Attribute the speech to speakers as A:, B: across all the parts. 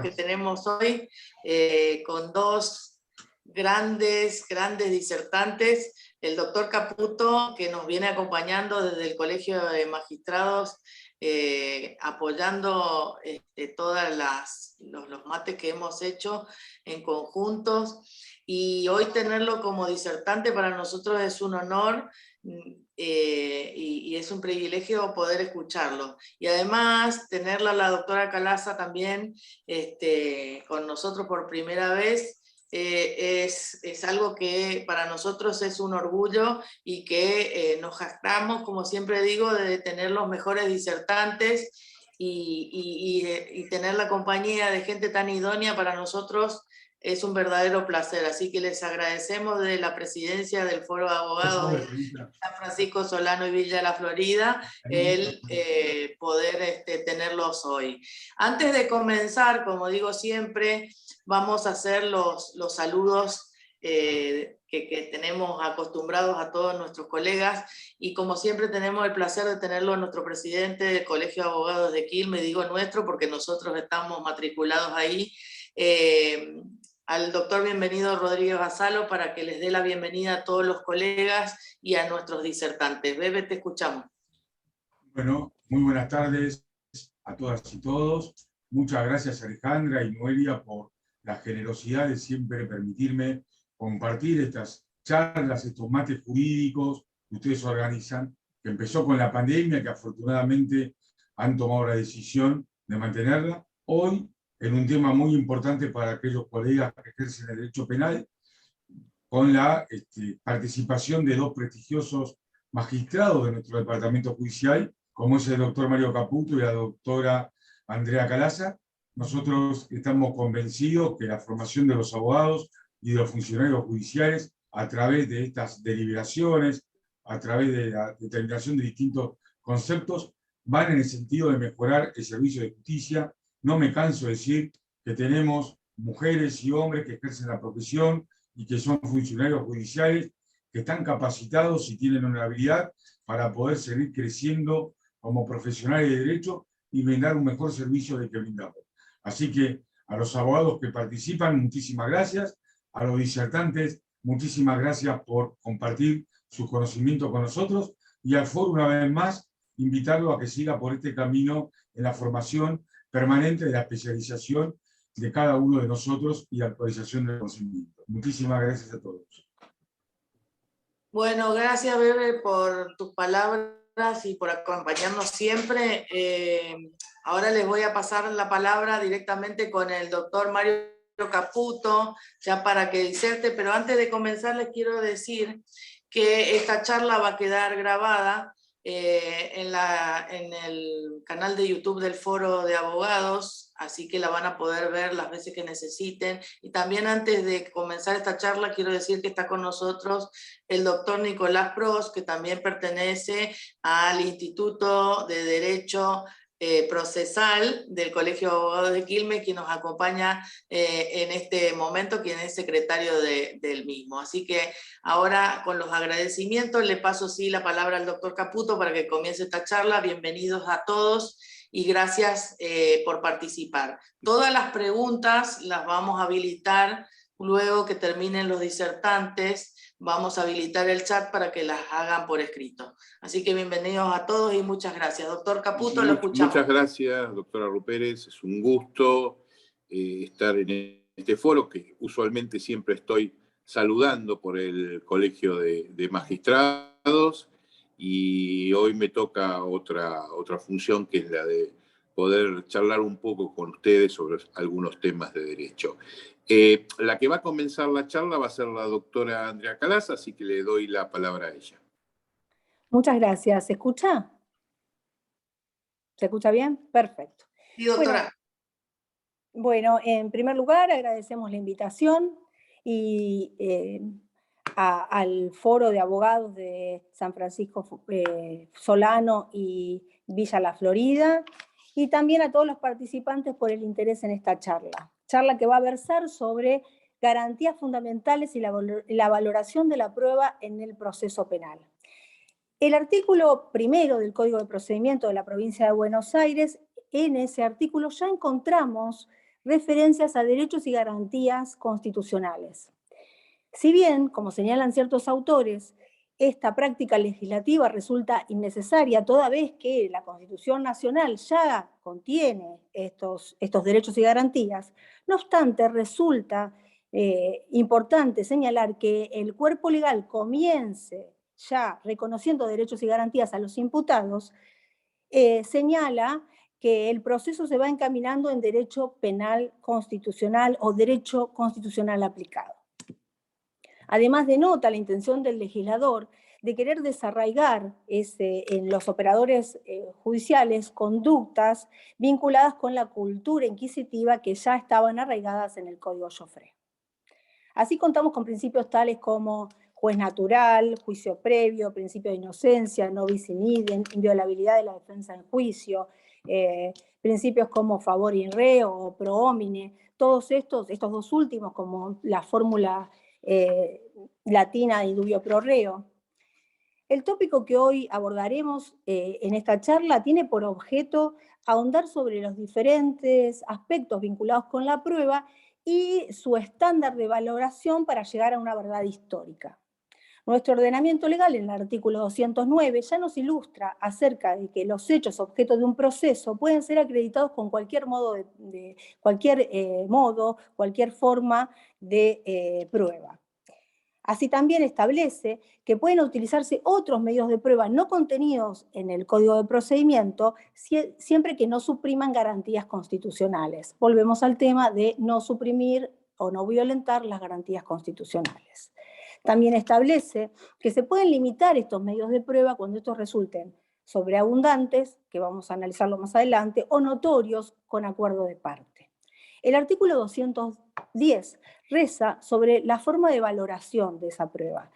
A: que tenemos hoy, con dos grandes disertantes, el doctor Caputo, que nos viene acompañando desde el Colegio de Magistrados, apoyando todos los mates que hemos hecho en conjuntos, y hoy tenerlo como disertante para nosotros es un honor, y es un privilegio poder escucharlo. Y además tenerla la doctora Calaza también con nosotros por primera vez, es algo que para nosotros es un orgullo, y que nos jactamos, como siempre digo, de tener los mejores disertantes, y tener la compañía de gente tan idónea para nosotros es un verdadero placer. Así que les agradecemos de la presidencia del Foro de Abogados de San Francisco Solano y Villa La Florida el poder tenerlos hoy. Antes de comenzar, como digo siempre, vamos a hacer los saludos que tenemos acostumbrados a todos nuestros colegas, y como siempre tenemos el placer de tenerlo a nuestro presidente del Colegio de Abogados de Quilmes. Digo nuestro porque nosotros estamos matriculados ahí, al doctor bienvenido Rodríguez Basalo, para que les dé la bienvenida a todos los colegas y a nuestros disertantes. Bebe, te escuchamos.
B: Bueno, muy buenas tardes a todas y todos. Muchas gracias Alejandra y Noelia por la generosidad de siempre permitirme compartir estas charlas, estos mates jurídicos que ustedes organizan, que empezó con la pandemia, que afortunadamente han tomado la decisión de mantenerla. Hoy, en un tema muy importante para aquellos colegas que ejercen el derecho penal, con la participación de dos prestigiosos magistrados de nuestro departamento judicial, como es el doctor Mario Caputo y la doctora Andrea Calaza. Nosotros estamos convencidos que la formación de los abogados y de los funcionarios judiciales, a través de estas deliberaciones, a través de la determinación de distintos conceptos, van en el sentido de mejorar el servicio de justicia. No me canso de decir que tenemos mujeres y hombres que ejercen la profesión y que son funcionarios judiciales que están capacitados y tienen una habilidad para poder seguir creciendo como profesionales de derecho y brindar un mejor servicio del que brindamos. Así que a los abogados que participan, muchísimas gracias. A los disertantes, muchísimas gracias por compartir sus conocimientos con nosotros. Y al foro, una vez más, invitarlo a que siga por este camino en la formación permanente de la especialización de cada uno de nosotros y la actualización del conocimiento. Muchísimas gracias a todos.
A: Bueno, gracias Bebe por tus palabras y por acompañarnos siempre. Ahora les voy a pasar la palabra directamente con el doctor Mario Caputo, ya para que diserte, pero antes de comenzar les quiero decir que esta charla va a quedar grabada en el canal de YouTube del Foro de Abogados, así que la van a poder ver las veces que necesiten. Y también, antes de comenzar esta charla, quiero decir que está con nosotros el doctor Nicolás Pros, que también pertenece al Instituto de Derecho Procesal del Colegio de Abogados de Quilmes, quien nos acompaña en este momento, quien es secretario del mismo. Así que ahora, con los agradecimientos, le paso la palabra al doctor Caputo para que comience esta charla. Bienvenidos a todos y gracias por participar. Todas las preguntas las vamos a habilitar luego que terminen los disertantes. Vamos a habilitar el chat para que las hagan por escrito. Así que bienvenidos a todos y muchas gracias. Doctor Caputo, lo escuchamos.
C: Muchas gracias, doctora Rupérez. Es un gusto estar en este foro, que usualmente siempre estoy saludando por el Colegio de Magistrados, y hoy me toca otra función, que es la de poder charlar un poco con ustedes sobre algunos temas de derecho. La que va a comenzar la charla va a ser la doctora Andrea Calaza, así que le doy la palabra a ella.
D: Muchas gracias. ¿Se escucha? ¿Se escucha bien? Perfecto.
A: Sí, doctora.
D: Bueno, en primer lugar agradecemos la invitación y al Foro de Abogados de San Francisco Solano y Villa La Florida, y también a todos los participantes por el interés en esta charla que va a versar sobre garantías fundamentales y la valoración de la prueba en el proceso penal. El artículo 1 del Código de Procedimiento de la Provincia de Buenos Aires, en ese artículo ya encontramos referencias a derechos y garantías constitucionales. Si bien, como señalan ciertos autores, esta práctica legislativa resulta innecesaria toda vez que la Constitución Nacional ya contiene estos derechos y garantías, no obstante resulta importante señalar que el cuerpo legal comience ya reconociendo derechos y garantías a los imputados, señala que el proceso se va encaminando en derecho penal constitucional o derecho constitucional aplicado. Además denota la intención del legislador de querer desarraigar en los operadores judiciales conductas vinculadas con la cultura inquisitiva que ya estaban arraigadas en el Código Joffre. Así contamos con principios tales como juez natural, juicio previo, principio de inocencia, no bis in idem, inviolabilidad de la defensa en juicio, principios como favor in reo o pro homine, todos estos dos últimos como la fórmula latina de indubio pro reo. El tópico que hoy abordaremos en esta charla tiene por objeto ahondar sobre los diferentes aspectos vinculados con la prueba y su estándar de valoración para llegar a una verdad histórica. Nuestro ordenamiento legal en el artículo 209 ya nos ilustra acerca de que los hechos objeto de un proceso pueden ser acreditados con cualquier cualquier forma de prueba. Así también establece que pueden utilizarse otros medios de prueba no contenidos en el Código de Procedimiento siempre que no supriman garantías constitucionales. Volvemos al tema de no suprimir o no violentar las garantías constitucionales. También establece que se pueden limitar estos medios de prueba cuando estos resulten sobreabundantes, que vamos a analizarlo más adelante, o notorios con acuerdo de parte. El artículo 210 reza sobre la forma de valoración de esa prueba.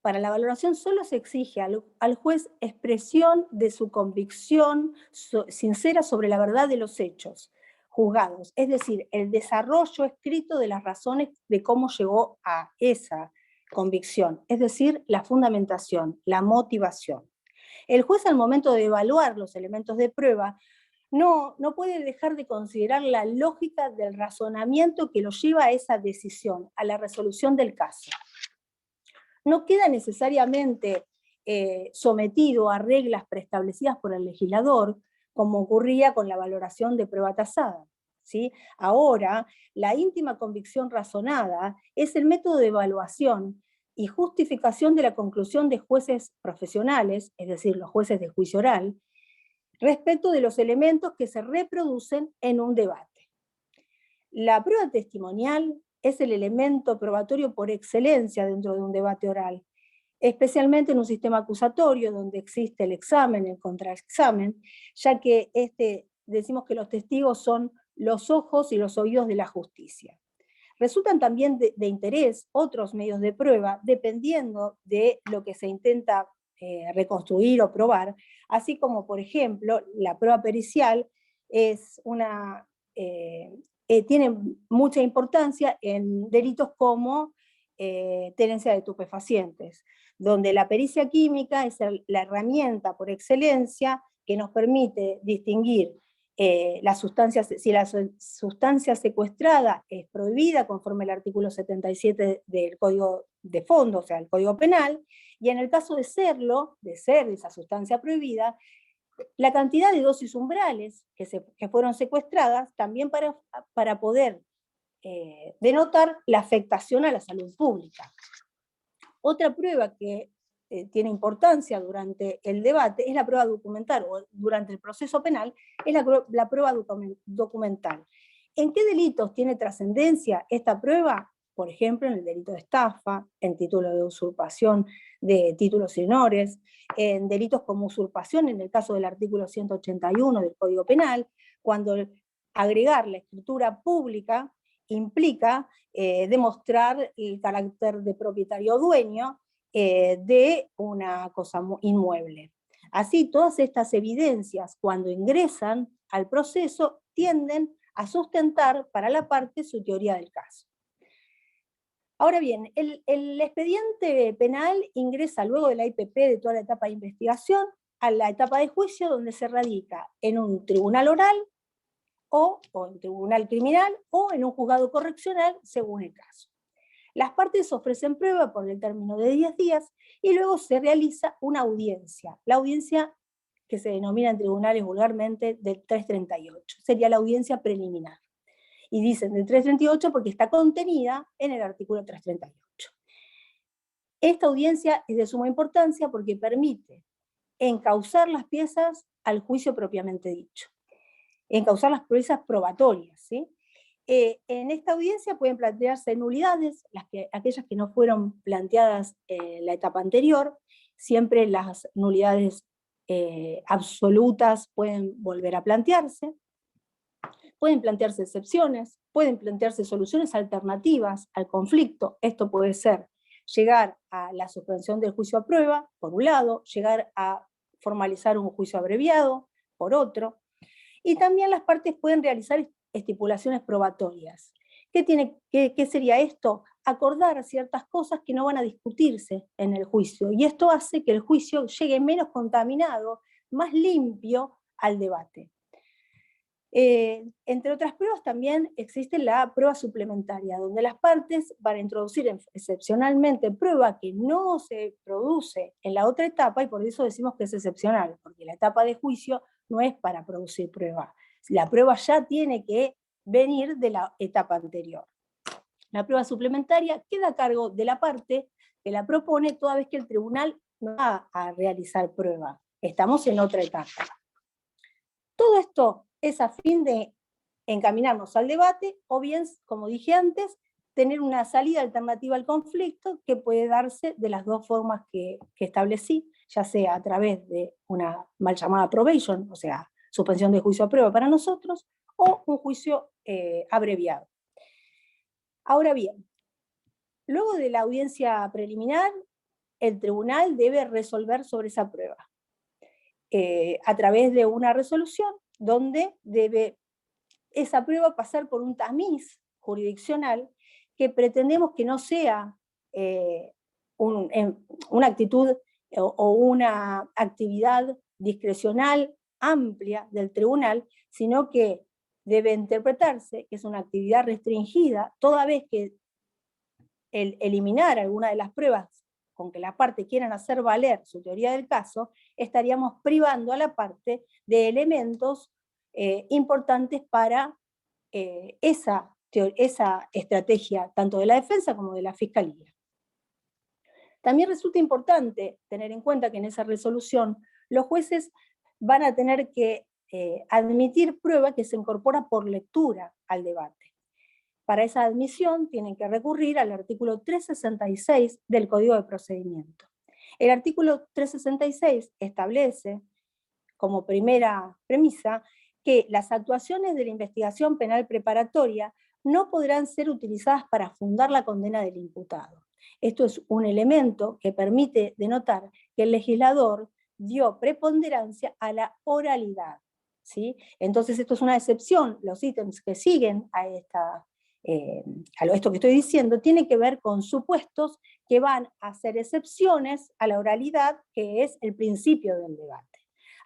D: Para la valoración solo se exige al juez expresión de su convicción sincera sobre la verdad de los hechos juzgados, es decir, el desarrollo escrito de las razones de cómo llegó a esa convicción, es decir, la fundamentación, la motivación. El juez al momento de evaluar los elementos de prueba no puede dejar de considerar la lógica del razonamiento que lo lleva a esa decisión, a la resolución del caso. No queda necesariamente sometido a reglas preestablecidas por el legislador, como ocurría con la valoración de prueba tasada, ¿sí? Ahora, la íntima convicción razonada es el método de evaluación y justificación de la conclusión de jueces profesionales, es decir, los jueces de juicio oral, respecto de los elementos que se reproducen en un debate. La prueba testimonial es el elemento probatorio por excelencia dentro de un debate oral, especialmente en un sistema acusatorio donde existe el examen, el contraexamen, ya que decimos que los testigos son los ojos y los oídos de la justicia. Resultan también de interés otros medios de prueba, dependiendo de lo que se intenta reconstruir o probar, así como, por ejemplo, la prueba pericial tiene mucha importancia en delitos como tenencia de estupefacientes, donde la pericia química es la herramienta por excelencia que nos permite distinguir si la sustancia secuestrada es prohibida conforme al artículo 77 del Código de Fondo, o sea, el Código Penal, y en el caso de ser esa sustancia prohibida, la cantidad de dosis umbrales que fueron secuestradas, también para poder denotar la afectación a la salud pública. Otra prueba que tiene importancia durante el debate es la prueba documental, o durante el proceso penal es la prueba documental. ¿En qué delitos tiene trascendencia esta prueba? Por ejemplo, en el delito de estafa, en título de usurpación de títulos y honores, en delitos como usurpación, en el caso del artículo 181 del Código Penal, cuando agregar la escritura pública implica demostrar el carácter de propietario o dueño de una cosa inmueble. Así, todas estas evidencias, cuando ingresan al proceso, tienden a sustentar para la parte su teoría del caso. Ahora bien, el expediente penal ingresa luego de la IPP de toda la etapa de investigación a la etapa de juicio, donde se radica en un tribunal oral o en tribunal criminal o en un juzgado correccional, según el caso. Las partes ofrecen prueba por el término de 10 días y luego se realiza una audiencia. La audiencia que se denomina en tribunales vulgarmente del 338, sería la audiencia preliminar. Y dicen del 338 porque está contenida en el artículo 338. Esta audiencia es de suma importancia porque permite encauzar las piezas al juicio propiamente dicho, encauzar las piezas probatorias, ¿sí? En esta audiencia pueden plantearse nulidades, aquellas que no fueron planteadas en la etapa anterior. Siempre las nulidades absolutas pueden volver a plantearse. Pueden plantearse excepciones, pueden plantearse soluciones alternativas al conflicto. Esto puede ser llegar a la suspensión del juicio a prueba, por un lado, llegar a formalizar un juicio abreviado, por otro. Y también las partes pueden realizar estipulaciones probatorias. ¿Qué sería esto? Acordar ciertas cosas que no van a discutirse en el juicio, y esto hace que el juicio llegue menos contaminado, más limpio al debate. Entre otras pruebas también existe la prueba suplementaria, donde las partes van a introducir excepcionalmente prueba que no se produce en la otra etapa, y por eso decimos que es excepcional, porque la etapa de juicio no es para producir prueba. La prueba ya tiene que venir de la etapa anterior. La prueba suplementaria queda a cargo de la parte que la propone toda vez que el tribunal no va a realizar prueba. Estamos en otra etapa. Todo esto es a fin de encaminarnos al debate, o bien, como dije antes, tener una salida alternativa al conflicto que puede darse de las dos formas que establecí, ya sea a través de una mal llamada probation, o sea, suspensión de juicio a prueba para nosotros, o un juicio abreviado. Ahora bien, luego de la audiencia preliminar, el tribunal debe resolver sobre esa prueba a través de una resolución donde debe esa prueba pasar por un tamiz jurisdiccional que pretendemos que no sea una actitud o una actividad discrecional amplia del tribunal, sino que debe interpretarse que es una actividad restringida, toda vez que el eliminar alguna de las pruebas con que la parte quieran hacer valer su teoría del caso, estaríamos privando a la parte de elementos importantes para esa estrategia, tanto de la defensa como de la fiscalía. También resulta importante tener en cuenta que en esa resolución los jueces van a tener que admitir prueba que se incorpora por lectura al debate. Para esa admisión tienen que recurrir al artículo 366 del Código de Procedimiento. El artículo 366 establece, como primera premisa, que las actuaciones de la investigación penal preparatoria no podrán ser utilizadas para fundar la condena del imputado. Esto es un elemento que permite denotar que el legislador dio preponderancia a la oralidad, ¿sí? Entonces esto es una excepción. Los ítems que siguen a esto que estoy diciendo tiene que ver con supuestos que van a hacer excepciones a la oralidad, que es el principio del debate.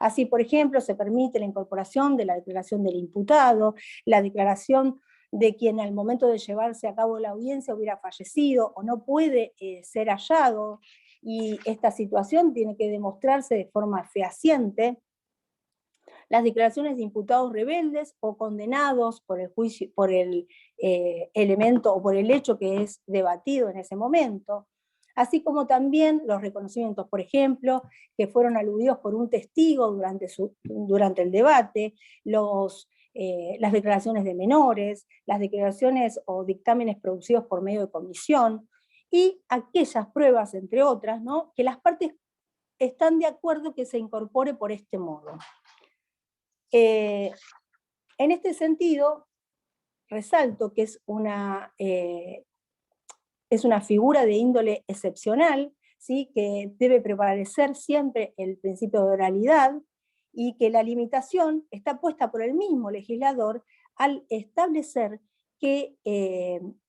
D: Así, por ejemplo, se permite la incorporación de la declaración del imputado, la declaración de quien al momento de llevarse a cabo la audiencia hubiera fallecido o no puede ser hallado, y esta situación tiene que demostrarse de forma fehaciente. Las declaraciones de imputados rebeldes o condenados por el juicio, por el elemento o por el hecho que es debatido en ese momento, así como también los reconocimientos, por ejemplo, que fueron aludidos por un testigo durante el debate, las declaraciones de menores, las declaraciones o dictámenes producidos por medio de comisión, y aquellas pruebas, entre otras, ¿no?, que las partes están de acuerdo que se incorpore por este modo. En este sentido, resalto que es una figura de índole excepcional, ¿sí?, que debe prevalecer siempre el principio de oralidad, y que la limitación está puesta por el mismo legislador al establecer que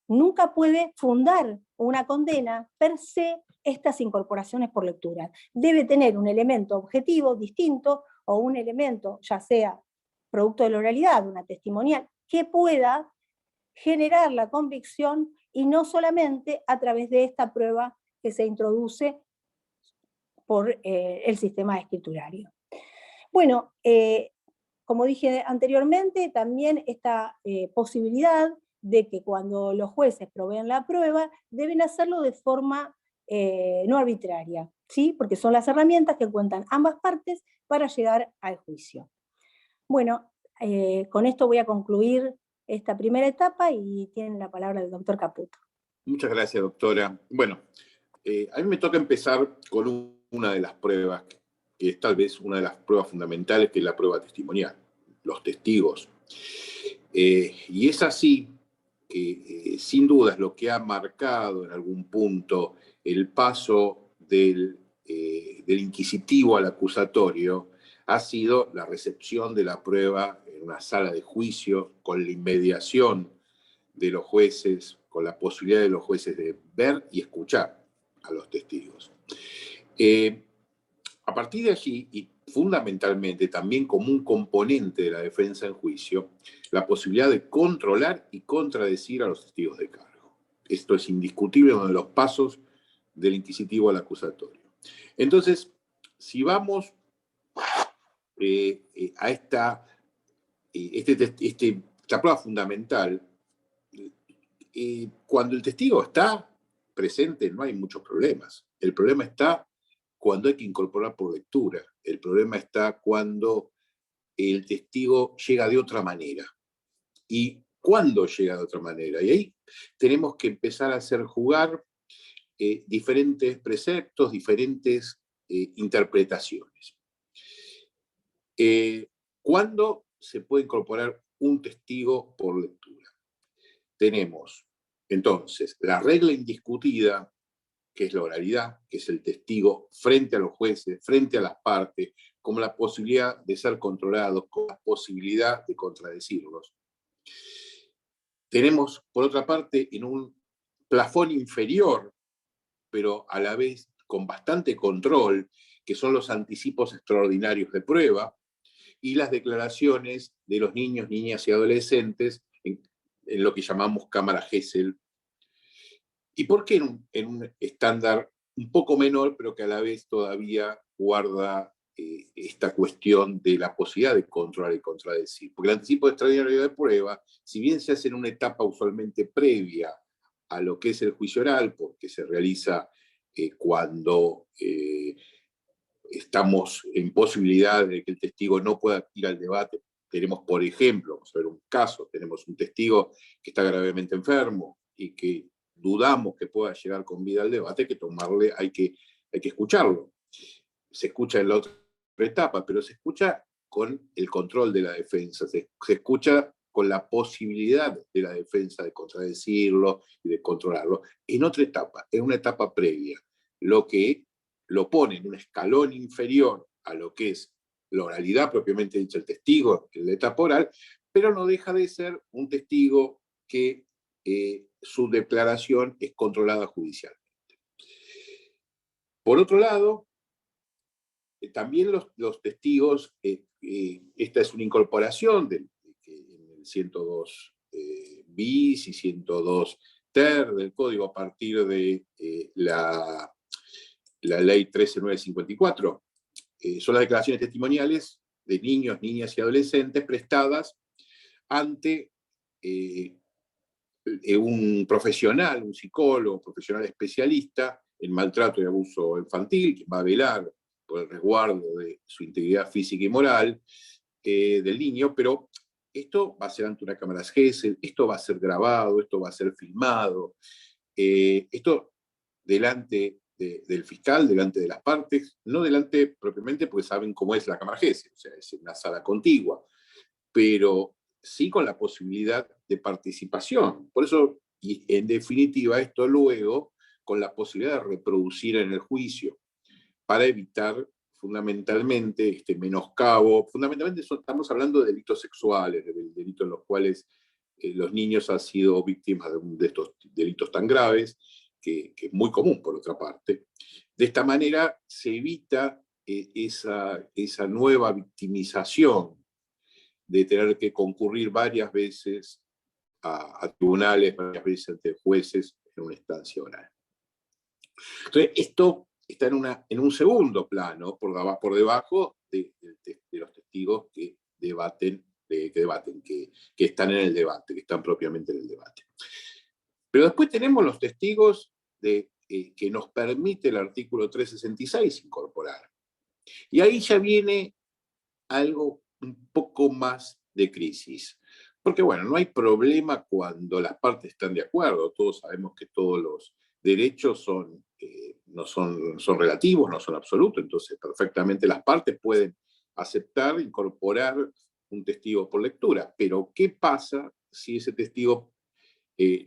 D: nunca puede fundar una condena per se estas incorporaciones por lectura. Debe tener un elemento objetivo distinto o un elemento ya sea producto de la oralidad, una testimonial, que pueda generar la convicción y no solamente a través de esta prueba que se introduce por el sistema escriturario. Bueno, como dije anteriormente, también esta posibilidad de que cuando los jueces proveen la prueba, deben hacerlo de forma no arbitraria, ¿sí? Porque son las herramientas que cuentan ambas partes para llegar al juicio. Bueno, con esto voy a concluir esta primera etapa y tiene la palabra el doctor Caputo.
C: Muchas gracias, doctora. Bueno, a mí me toca empezar con una de las pruebas, que es tal vez una de las pruebas fundamentales, que es la prueba testimonial, los testigos. Y es así que, sin duda, es lo que ha marcado en algún punto el paso del inquisitivo al acusatorio, ha sido la recepción de la prueba en una sala de juicio, con la inmediación de los jueces, con la posibilidad de los jueces de ver y escuchar a los testigos. A partir de allí, y fundamentalmente también como un componente de la defensa en juicio, la posibilidad de controlar y contradecir a los testigos de cargo. Esto es indiscutible, uno de los pasos del inquisitivo al acusatorio. Entonces, si vamos a esta prueba fundamental, cuando el testigo está presente no hay muchos problemas. El problema está cuando hay que incorporar por lectura. El problema está cuando el testigo llega de otra manera. ¿Y cuándo llega de otra manera? Y ahí tenemos que empezar a hacer jugar diferentes preceptos, diferentes interpretaciones. ¿Cuándo se puede incorporar un testigo por lectura? Tenemos, entonces, la regla indiscutida, que es la oralidad, que es el testigo frente a los jueces, frente a las partes, como la posibilidad de ser controlados, con la posibilidad de contradecirlos. Tenemos, por otra parte, en un plafón inferior, pero a la vez con bastante control, que son los anticipos extraordinarios de prueba y las declaraciones de los niños, niñas y adolescentes en lo que llamamos cámara Gesell. ¿Y por qué en un estándar un poco menor, pero que a la vez todavía guarda esta cuestión de la posibilidad de controlar y contradecir? Porque el anticipo extraordinario de prueba, si bien se hace en una etapa usualmente previa a lo que es el juicio oral, porque se realiza cuando estamos en posibilidad de que el testigo no pueda ir al debate. Tenemos, por ejemplo, vamos a ver un caso, tenemos un testigo que está gravemente enfermo y que dudamos que pueda llegar con vida al debate, hay que escucharlo. Se escucha en la otra etapa, pero se escucha con el control de la defensa, se escucha con la posibilidad de la defensa de contradecirlo y de controlarlo. En otra etapa, en una etapa previa, lo que lo pone en un escalón inferior a lo que es la oralidad propiamente dicha, el testigo, en la etapa oral, pero no deja de ser un testigo que su declaración es controlada judicialmente. Por otro lado, también los testigos, esta es una incorporación en el 102 bis y 102 ter del Código a partir de la ley 13954. Son las declaraciones testimoniales de niños, niñas y adolescentes prestadas ante un profesional, un psicólogo, un profesional especialista en maltrato y abuso infantil, que va a velar por el resguardo de su integridad física y moral del niño, pero esto va a ser ante una cámara Gesell, esto va a ser grabado, esto va a ser filmado, esto delante del fiscal, delante de las partes, no delante propiamente porque saben cómo es la cámara Gesell, o sea, es una sala contigua, pero sí con la posibilidad de participación. Por eso, y en definitiva, esto luego con la posibilidad de reproducir en el juicio, para evitar fundamentalmente este menoscabo. Fundamentalmente estamos hablando de delitos sexuales, de delitos en los cuales los niños han sido víctimas de estos delitos tan graves, que es muy común por otra parte. De esta manera se evita esa nueva victimización de tener que concurrir varias veces a tribunales, varias veces ante jueces en una instancia oral. Entonces, esto está en un segundo plano, por debajo de los testigos que debaten, que están en el debate, que están propiamente en el debate. Pero después tenemos los testigos que nos permite el artículo 366 incorporar. Y ahí ya viene algo un poco más de crisis. Porque bueno, no hay problema cuando las partes están de acuerdo. Todos sabemos que todos los derechos son relativos, no son absolutos. Entonces, perfectamente las partes pueden aceptar, incorporar un testigo por lectura. Pero, ¿qué pasa si ese testigo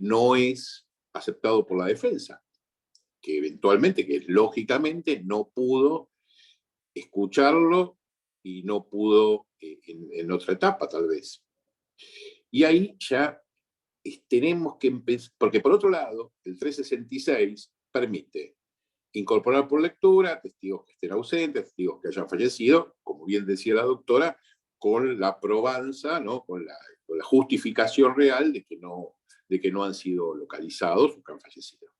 C: no es aceptado por la defensa? Que eventualmente, que lógicamente no pudo escucharlo y no pudo en otra etapa, tal vez. Y ahí ya tenemos que empezar, porque por otro lado, el 366 permite incorporar por lectura testigos que estén ausentes, testigos que hayan fallecido, como bien decía la doctora, con la probanza, ¿no? con la justificación real de que no han sido localizados o que han fallecido.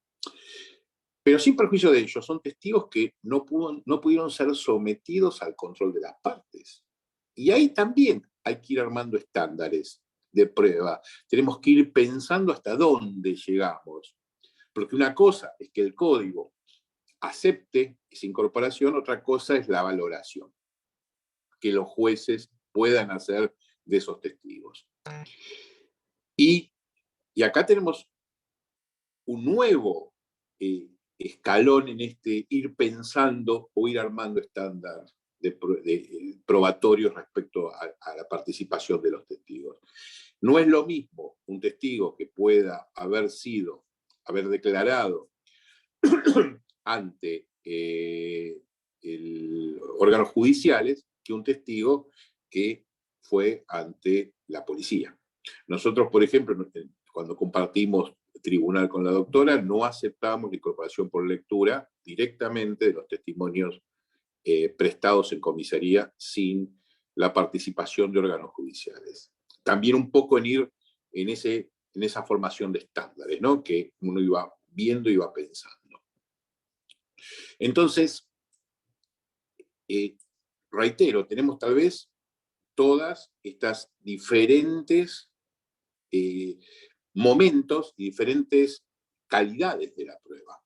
C: Pero sin perjuicio de ello, son testigos que no pudieron ser sometidos al control de las partes. Y ahí también hay que ir armando estándares de prueba. Tenemos que ir pensando hasta dónde llegamos. Porque una cosa es que el código acepte esa incorporación, otra cosa es la valoración que los jueces puedan hacer de esos testigos. Y acá tenemos un nuevo escalón en este ir pensando o ir armando estándares probatorios respecto a la participación de los testigos. No es lo mismo un testigo que pueda haber declarado ante órganos judiciales que un testigo que fue ante la policía. Nosotros, por ejemplo, cuando compartimos tribunal con la doctora, no aceptamos la incorporación por lectura directamente de los testimonios prestados en comisaría sin la participación de órganos judiciales. También un poco en ir en esa formación de estándares, ¿no? Que uno iba viendo y iba pensando. Entonces, reitero, tenemos tal vez todas estas diferentes momentos y diferentes calidades de la prueba.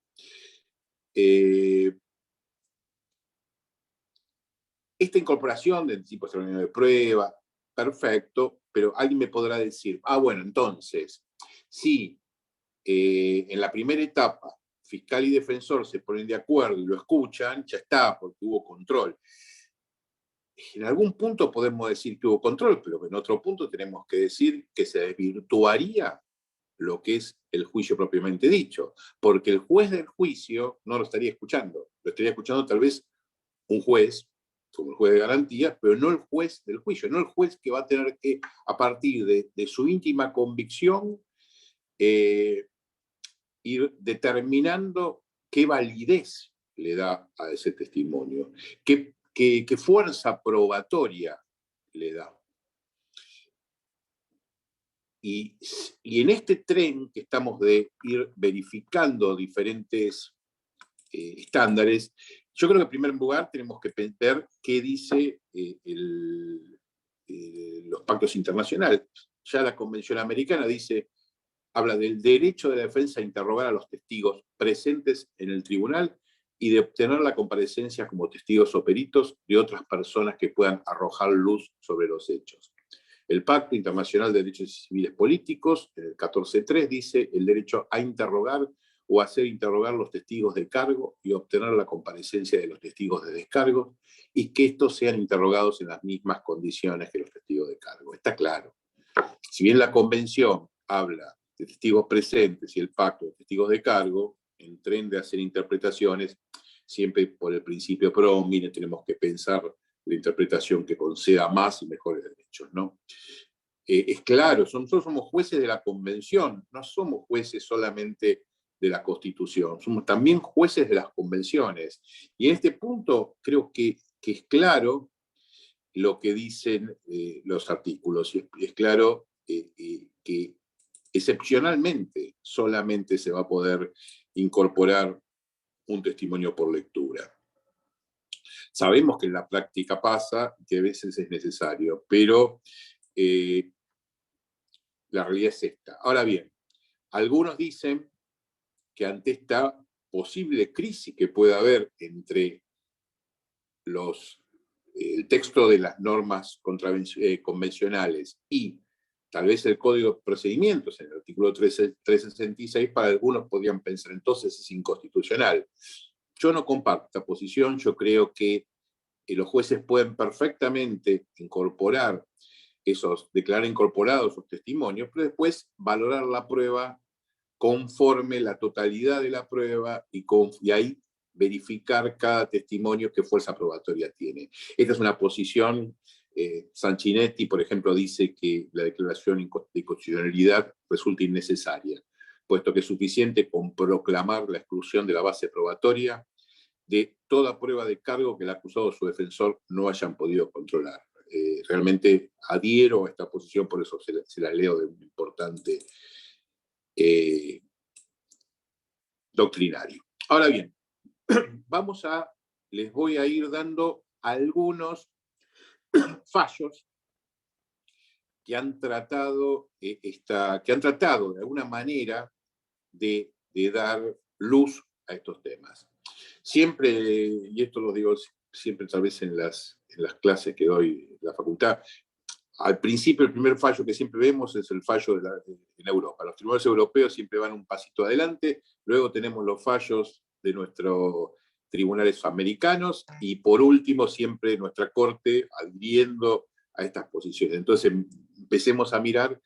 C: Esta incorporación del tipo extraordinario de prueba, perfecto, pero alguien me podrá decir, bueno, entonces, si en la primera etapa fiscal y defensor se ponen de acuerdo y lo escuchan, ya está, porque hubo control. En algún punto podemos decir que hubo control, pero en otro punto tenemos que decir que se desvirtuaría lo que es el juicio propiamente dicho, porque el juez del juicio no lo estaría escuchando, lo estaría escuchando tal vez un juez, como el juez de garantías, pero no el juez del juicio, no el juez que va a tener que, a partir de su íntima convicción, ir determinando qué validez le da a ese testimonio, qué fuerza probatoria le da. Y en este tren que estamos de ir verificando diferentes estándares, yo creo que en primer lugar tenemos que ver qué dice los pactos internacionales. Ya la Convención Americana habla del derecho de la defensa a interrogar a los testigos presentes en el tribunal y de obtener la comparecencia como testigos o peritos de otras personas que puedan arrojar luz sobre los hechos. El Pacto Internacional de Derechos Civiles Políticos, en el 14.3, dice el derecho a interrogar o hacer interrogar los testigos de cargo y obtener la comparecencia de los testigos de descargo, y que estos sean interrogados en las mismas condiciones que los testigos de cargo. Está claro. Si bien la Convención habla de testigos presentes y el Pacto de testigos de cargo, en tren de hacer interpretaciones, siempre por el principio pro homine tenemos que pensar la interpretación que conceda más y mejores derechos, ¿no? Es claro, nosotros somos jueces de la Convención, no somos jueces solamente de la Constitución, somos también jueces de las convenciones. Y en este punto creo que es claro lo que dicen los artículos. Y es claro que excepcionalmente solamente se va a poder incorporar un testimonio por lectura. Sabemos que en la práctica pasa, que a veces es necesario, pero la realidad es esta. Ahora bien, algunos dicen que ante esta posible crisis que pueda haber entre el texto de las normas convencionales y tal vez el Código de Procedimientos, en el artículo 366, para algunos podrían pensar entonces es inconstitucional. Yo no comparto esta posición, yo creo que los jueces pueden perfectamente declarar incorporados sus testimonios, pero después valorar la prueba conforme la totalidad de la prueba y ahí verificar cada testimonio qué fuerza probatoria tiene. Esta es una posición, Sanchinetti, por ejemplo, dice que la declaración de constitucionalidad resulta innecesaria, puesto que es suficiente con proclamar la exclusión de la base probatoria de toda prueba de cargo que el acusado o su defensor no hayan podido controlar. Realmente adhiero a esta posición, por eso se la leo de un importante doctrinario. Ahora bien, les voy a ir dando algunos fallos que han tratado de alguna manera de dar luz a estos temas. Siempre, y esto lo digo siempre tal vez en las clases que doy en la facultad, al principio el primer fallo que siempre vemos es el fallo en Europa. Los tribunales europeos siempre van un pasito adelante, luego tenemos los fallos de nuestros tribunales americanos y por último siempre nuestra corte adhiriendo a estas posiciones. Entonces empecemos a mirar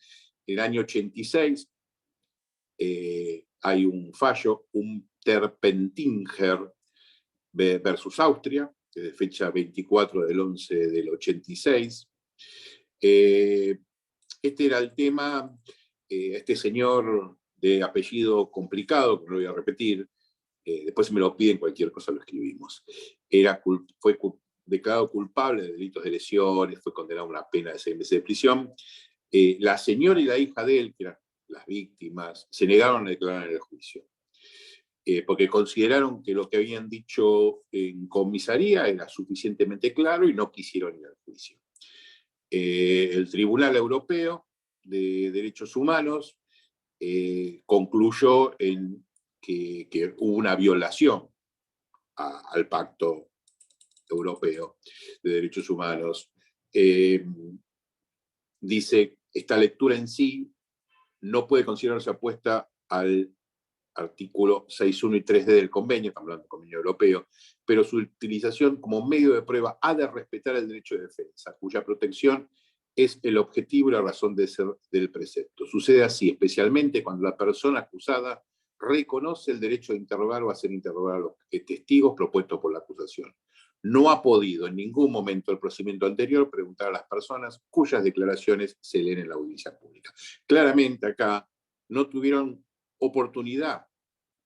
C: el año 86, hay un fallo, un Terpentinger versus Austria, que es de fecha 24/11/86. Este era el tema, este señor de apellido complicado, que no voy a repetir, después si me lo piden cualquier cosa lo escribimos, fue declarado culpable de delitos de lesiones, fue condenado a una pena de 6 meses de prisión. La señora y la hija de él, que eran las víctimas, se negaron a declarar en el juicio, porque consideraron que lo que habían dicho en comisaría era suficientemente claro y no quisieron ir al juicio. El Tribunal Europeo de Derechos Humanos concluyó en que hubo una violación al Pacto Europeo de Derechos Humanos. Dice, esta lectura en sí no puede considerarse opuesta al artículo 6.1 y 3D del convenio, estamos hablando del convenio europeo, pero su utilización como medio de prueba ha de respetar el derecho de defensa, cuya protección es el objetivo y la razón de ser del precepto. Sucede así, especialmente cuando la persona acusada reconoce el derecho a interrogar o a hacer interrogar a los testigos propuestos por la acusación. No ha podido en ningún momento del procedimiento anterior preguntar a las personas cuyas declaraciones se leen en la audiencia pública. Claramente acá no tuvieron oportunidad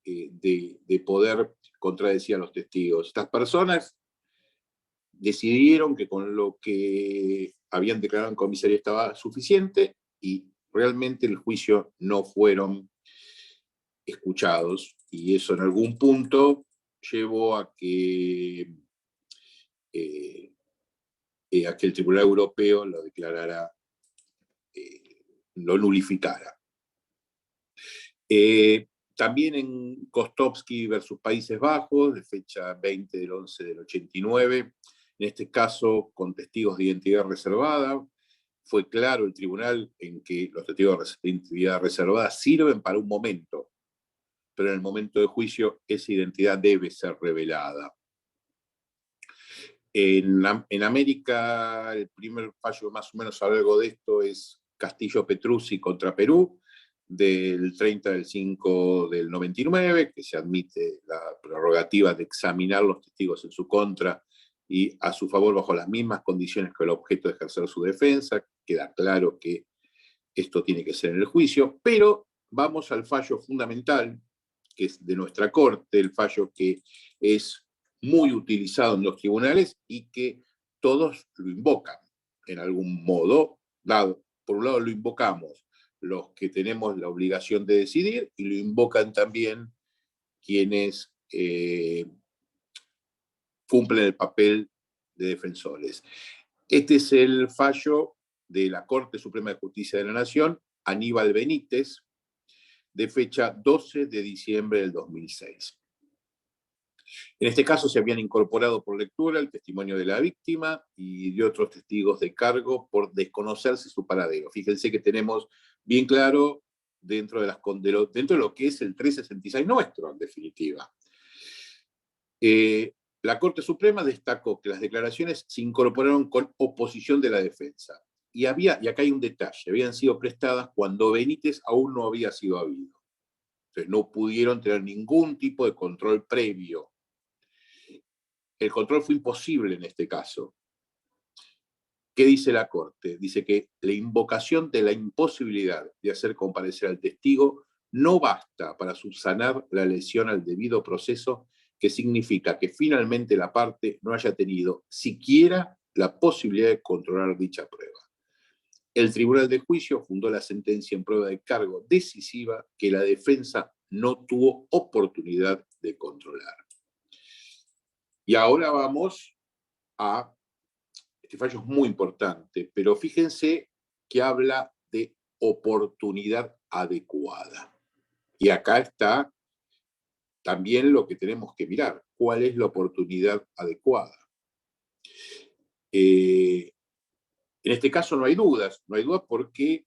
C: de poder contradecir a los testigos. Estas personas decidieron que con lo que habían declarado en comisaría estaba suficiente y realmente el juicio no fueron escuchados, y eso en algún punto llevó a que el Tribunal Europeo lo declarara, lo nulificara. También en Kostovsky versus Países Bajos, de fecha 20/11/89, en este caso con testigos de identidad reservada, fue claro el tribunal en que los testigos de identidad reservada sirven para un momento, pero en el momento de juicio esa identidad debe ser revelada. En América, el primer fallo más o menos a lo largo de esto es Castillo Petruzzi contra Perú, del 30/5/99, que se admite la prerrogativa de examinar los testigos en su contra y a su favor bajo las mismas condiciones que el objeto de ejercer su defensa. Queda claro que esto tiene que ser en el juicio, pero vamos al fallo fundamental, que es de nuestra Corte, el fallo que es muy utilizado en los tribunales y que todos lo invocan en algún modo dado. Por un lado lo invocamos los que tenemos la obligación de decidir y lo invocan también quienes cumplen el papel de defensores. Este es el fallo de la Corte Suprema de Justicia de la Nación, Aníbal Benítez, de fecha 12 de diciembre del 2006. En este caso se habían incorporado por lectura el testimonio de la víctima y de otros testigos de cargo por desconocerse su paradero. Fíjense que tenemos bien claro dentro de lo que es el 366 nuestro, en definitiva. La Corte Suprema destacó que las declaraciones se incorporaron con oposición de la defensa. Y acá hay un detalle, habían sido prestadas cuando Benítez aún no había sido habido. Entonces no pudieron tener ningún tipo de control previo. El control fue imposible en este caso. ¿Qué dice la Corte? Dice que la invocación de la imposibilidad de hacer comparecer al testigo no basta para subsanar la lesión al debido proceso, que significa que finalmente la parte no haya tenido siquiera la posibilidad de controlar dicha prueba. El Tribunal de Juicio fundó la sentencia en prueba de cargo decisiva que la defensa no tuvo oportunidad de controlar. Y ahora vamos a, este fallo es muy importante, pero fíjense que habla de oportunidad adecuada. Y acá está también lo que tenemos que mirar, ¿cuál es la oportunidad adecuada? En este caso no hay dudas porque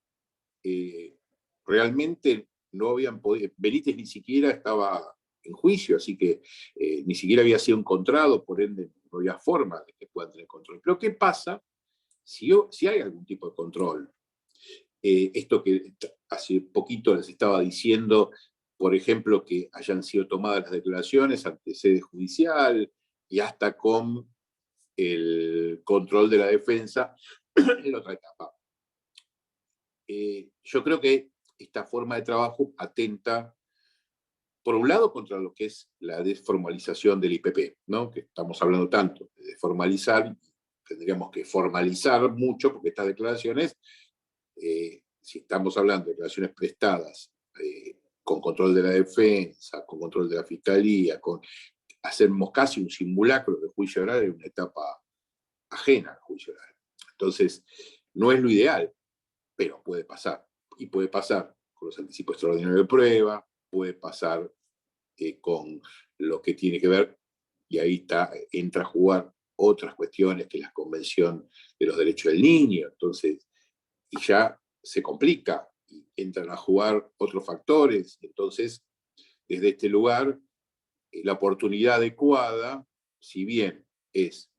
C: realmente no habían podido, Benítez ni siquiera estaba en juicio, así que ni siquiera había sido encontrado, por ende no había forma de que puedan tener control. Pero ¿qué pasa si hay algún tipo de control? Esto que hace poquito les estaba diciendo, por ejemplo, que hayan sido tomadas las declaraciones ante sede judicial y hasta con el control de la defensa en la otra etapa. Yo creo que esta forma de trabajo atenta, por un lado, contra lo que es la desformalización del IPP, ¿no? Que estamos hablando tanto de desformalizar, tendríamos que formalizar mucho, porque estas declaraciones, si estamos hablando de declaraciones prestadas con control de la defensa, con control de la fiscalía, hacemos casi un simulacro de juicio oral en una etapa ajena al juicio oral. Entonces, no es lo ideal, pero puede pasar. Y puede pasar con los anticipos extraordinarios de prueba, puede pasar con lo que tiene que ver, y ahí entra a jugar otras cuestiones que la Convención de los Derechos del Niño, entonces, y ya se complica, y entran a jugar otros factores. Entonces, desde este lugar, la oportunidad adecuada, si bien es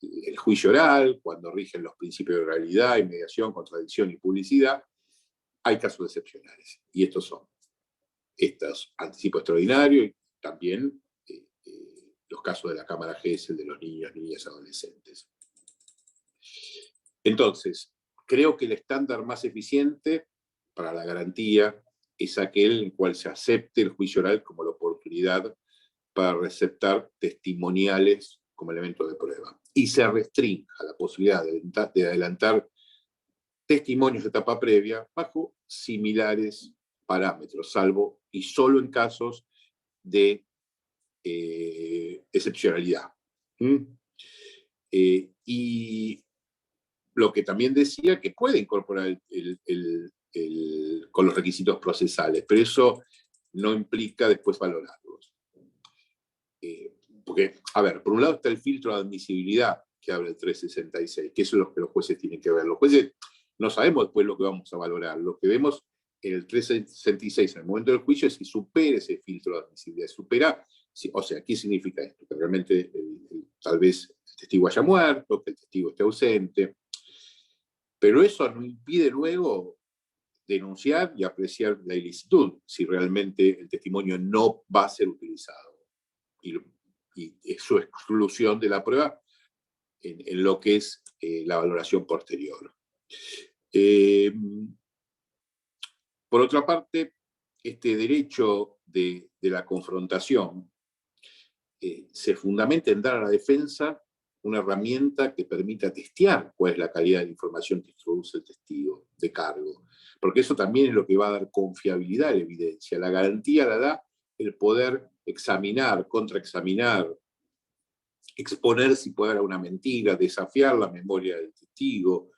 C: el juicio oral, cuando rigen los principios de oralidad, inmediación, contradicción y publicidad, hay casos excepcionales. Y estos son estos anticipos extraordinarios y también los casos de la Cámara GESEL de los niños, niñas, adolescentes. Entonces, creo que el estándar más eficiente para la garantía es aquel en el cual se acepte el juicio oral como la oportunidad para receptar testimoniales como elemento de prueba. Y se restrinja la posibilidad de adelantar testimonios de etapa previa bajo similares parámetros, salvo y solo en casos de excepcionalidad. Y lo que también decía que puede incorporar con los requisitos procesales, pero eso no implica después valorarlos. Porque, a ver, por un lado está el filtro de admisibilidad que habla el 366, que eso es lo que los jueces tienen que ver. Los jueces no sabemos después lo que vamos a valorar. Lo que vemos en el 366 en el momento del juicio es si supera ese filtro de admisibilidad. O sea, ¿qué significa esto? Que realmente tal vez el testigo haya muerto, que el testigo esté ausente. Pero eso no impide luego denunciar y apreciar la ilicitud, si realmente el testimonio no va a ser utilizado. Y su exclusión de la prueba en lo que es la valoración posterior. Por otra parte, este derecho de la confrontación se fundamenta en dar a la defensa una herramienta que permita testear cuál es la calidad de la información que introduce el testigo de cargo, porque eso también es lo que va a dar confiabilidad a la evidencia. La garantía la da el poder examinar, contraexaminar, exponer si puede haber una mentira, desafiar la memoria del testigo,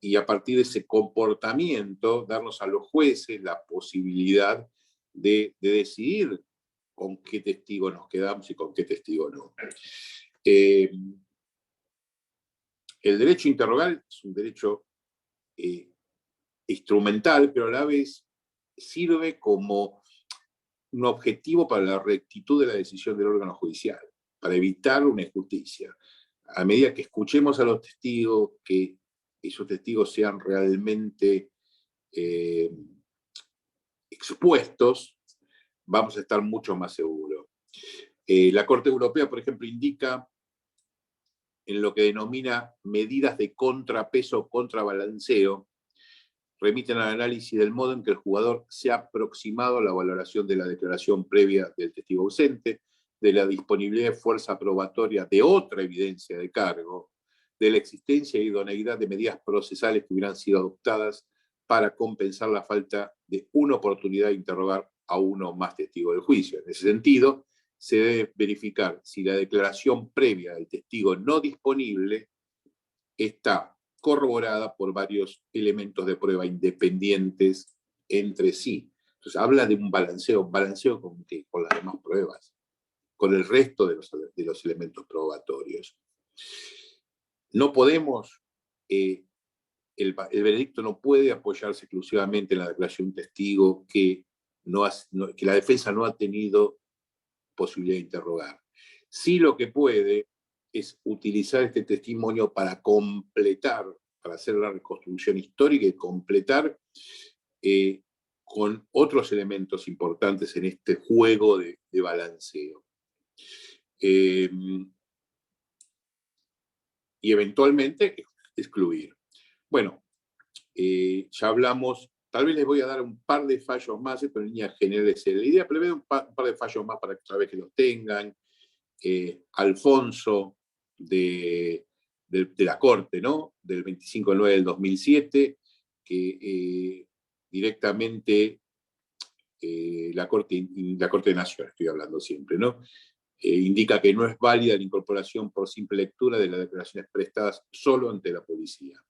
C: y a partir de ese comportamiento darnos a los jueces la posibilidad de decidir con qué testigo nos quedamos y con qué testigo no. El derecho a interrogar es un derecho instrumental, pero a la vez sirve como un objetivo para la rectitud de la decisión del órgano judicial, para evitar una injusticia. A medida que escuchemos a los testigos, que esos testigos sean realmente expuestos, vamos a estar mucho más seguros. La Corte Europea, por ejemplo, indica en lo que denomina medidas de contrapeso o contrabalanceo, remiten al análisis del modo en que el jugador se ha aproximado a la valoración de la declaración previa del testigo ausente, de la disponibilidad de fuerza probatoria de otra evidencia de cargo, de la existencia e idoneidad de medidas procesales que hubieran sido adoptadas para compensar la falta de una oportunidad de interrogar a uno o más testigos del juicio. En ese sentido, se debe verificar si la declaración previa del testigo no disponible está corroborada por varios elementos de prueba independientes entre sí. Entonces, habla de un balanceo con las demás pruebas, con el resto de los elementos probatorios. No podemos, el veredicto no puede apoyarse exclusivamente en la declaración de un testigo que la defensa no ha tenido posibilidad de interrogar. Sí, lo que puede es utilizar este testimonio para completar, para hacer la reconstrucción histórica y completar con otros elementos importantes en este juego de balanceo. Y eventualmente excluir. Bueno, ya hablamos, tal vez les voy a dar un par de fallos más, pero en líneas generales la idea, pero voy a dar un par de fallos más para que otra vez que los tengan. Alfonso de la Corte, ¿no? Del 25/9 del 2007, que directamente la Corte de Nación, estoy hablando siempre, ¿no? Indica que no es válida la incorporación por simple lectura de las declaraciones prestadas solo ante la policía.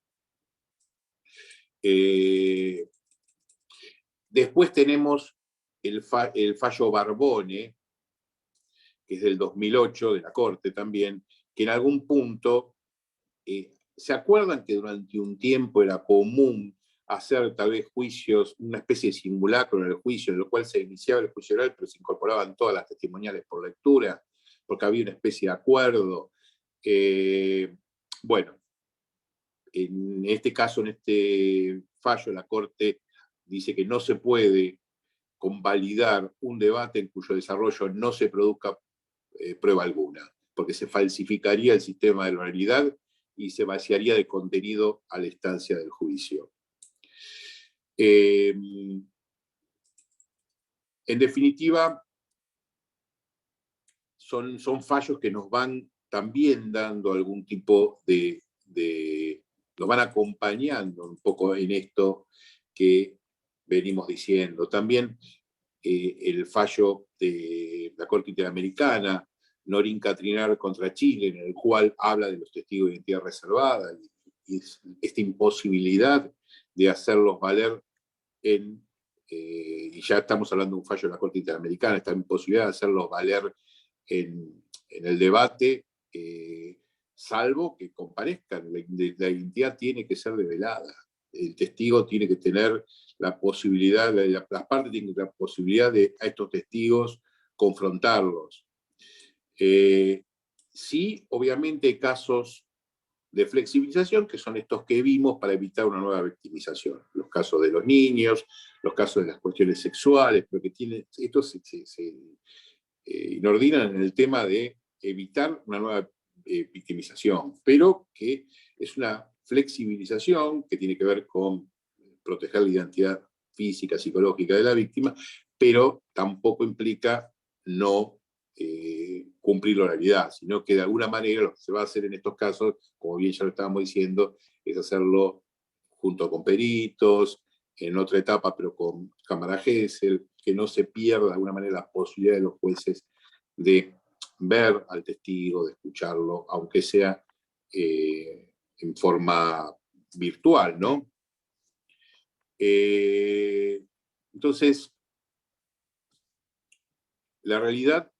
C: Después tenemos el fallo Barbone, que es del 2008, de la Corte también, que en algún punto, ¿se acuerdan que durante un tiempo era común hacer tal vez juicios, una especie de simulacro en el juicio, en el cual se iniciaba el juicio oral, pero se incorporaban todas las testimoniales por lectura, porque había una especie de acuerdo? Bueno, en este caso, en este fallo, la Corte dice que no se puede convalidar un debate en cuyo desarrollo no se produzca prueba alguna, porque se falsificaría el sistema de la oralidad y se vaciaría de contenido a la instancia del juicio. En definitiva, son fallos que nos van también dando algún tipo nos van acompañando un poco en esto que venimos diciendo. También el fallo de la Corte Interamericana, Norin Catrinar contra Chile, en el cual habla de los testigos de identidad reservada y esta imposibilidad de hacerlos valer y ya estamos hablando de un fallo de la Corte Interamericana, esta imposibilidad de hacerlos valer en el debate, salvo que comparezcan. La identidad tiene que ser develada. El testigo tiene que tener la posibilidad, las partes tienen la posibilidad de a estos testigos confrontarlos. Sí, obviamente hay casos de flexibilización, que son estos que vimos para evitar una nueva victimización. Los casos de los niños, los casos de las cuestiones sexuales, pero que estos se inordinan en el tema de evitar una nueva victimización, pero que es una flexibilización que tiene que ver con proteger la identidad física, psicológica de la víctima, pero tampoco implica no cumplir la oralidad, sino que de alguna manera lo que se va a hacer en estos casos, como bien ya lo estábamos diciendo, es hacerlo junto con peritos, en otra etapa, pero con cámara Gesell, que no se pierda de alguna manera la posibilidad de los jueces de ver al testigo, de escucharlo, aunque sea en forma virtual, ¿no? Entonces, la realidad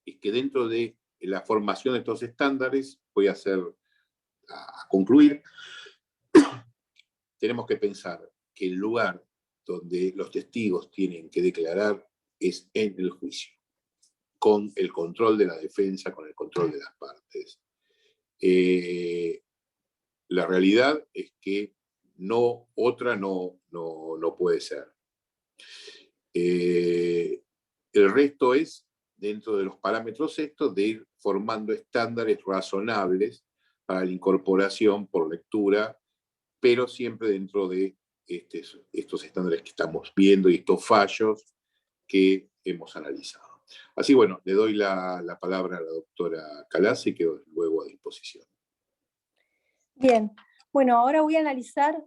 C: es que dentro de la formación de estos estándares, voy a concluir, tenemos que pensar que el lugar donde los testigos tienen que declarar es en el juicio, con el control de la defensa, con el control de las partes. La realidad es que otra no puede ser. El resto es, dentro de los parámetros estos, de ir formando estándares razonables para la incorporación por lectura, pero siempre dentro de estos estándares que estamos viendo y estos fallos que hemos analizado. Así, bueno, le doy la palabra a la doctora Calassi, que luego a disposición.
D: Bien, bueno, ahora voy a analizar,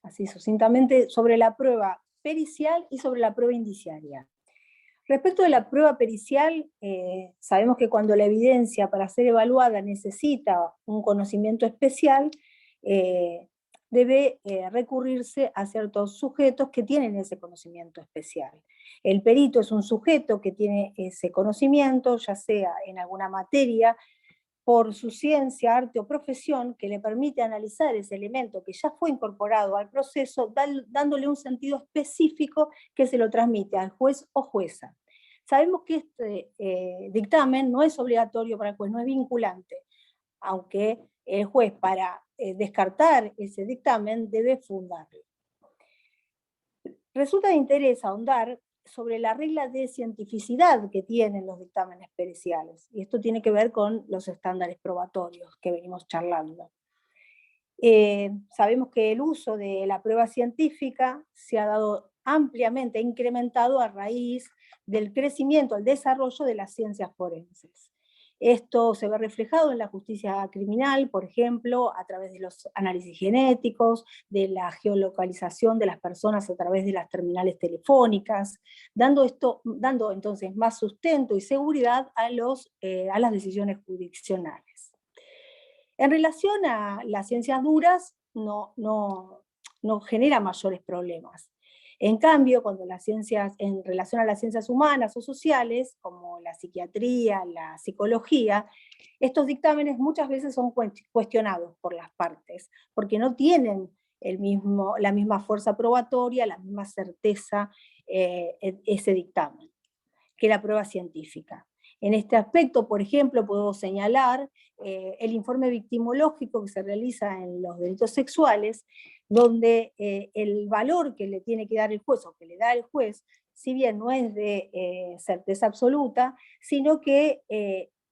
D: así sucintamente, sobre la prueba pericial y sobre la prueba indiciaria. Respecto de la prueba pericial, sabemos que cuando la evidencia para ser evaluada necesita un conocimiento especial, debe recurrirse a ciertos sujetos que tienen ese conocimiento especial. El perito es un sujeto que tiene ese conocimiento, ya sea en alguna materia, por su ciencia, arte o profesión, que le permite analizar ese elemento que ya fue incorporado al proceso, dándole un sentido específico que se lo transmite al juez o jueza. Sabemos que este dictamen no es obligatorio para el juez, no es vinculante, aunque el juez para descartar ese dictamen debe fundarlo. Resulta de interés ahondar sobre la regla de cientificidad que tienen los dictámenes periciales, y esto tiene que ver con los estándares probatorios que venimos charlando. Sabemos que el uso de la prueba científica se ha dado ampliamente, incrementado a raíz del crecimiento, el desarrollo de las ciencias forenses. Esto se ve reflejado en la justicia criminal, por ejemplo, a través de los análisis genéticos, de la geolocalización de las personas a través de las terminales telefónicas, dando entonces más sustento y seguridad a las decisiones jurisdiccionales. En relación a las ciencias duras, no genera mayores problemas. En cambio, cuando en relación a las ciencias humanas o sociales, como la psiquiatría, la psicología, estos dictámenes muchas veces son cuestionados por las partes, porque no tienen la misma fuerza probatoria, la misma certeza ese dictamen que la prueba científica. En este aspecto, por ejemplo, puedo señalar el informe victimológico que se realiza en los delitos sexuales, donde el valor que le tiene que dar el juez, o que le da el juez, si bien no es de certeza absoluta, sino que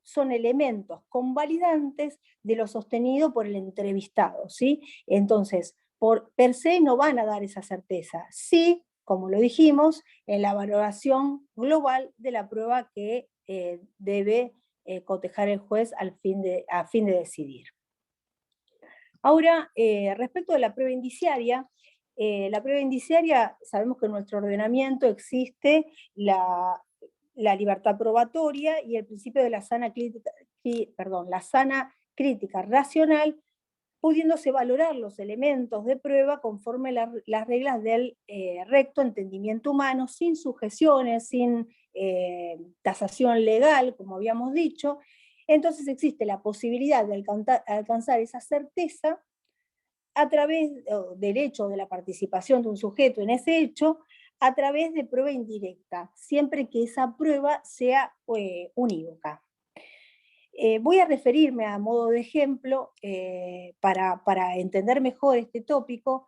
D: son elementos convalidantes de lo sostenido por el entrevistado, ¿sí? Entonces, per se no van a dar esa certeza. Sí, como lo dijimos, en la valoración global de la prueba que debe cotejar el juez a fin de decidir. Ahora, respecto de la prueba indiciaria sabemos que en nuestro ordenamiento existe la libertad probatoria y el principio de la sana crítica racional, pudiéndose valorar los elementos de prueba conforme las reglas del recto entendimiento humano, sin sujeciones, sin tasación legal, como habíamos dicho. Entonces existe la posibilidad de alcanzar esa certeza a través del hecho de la participación de un sujeto en ese hecho, a través de prueba indirecta, siempre que esa prueba sea unívoca. Voy a referirme a modo de ejemplo, para entender mejor este tópico,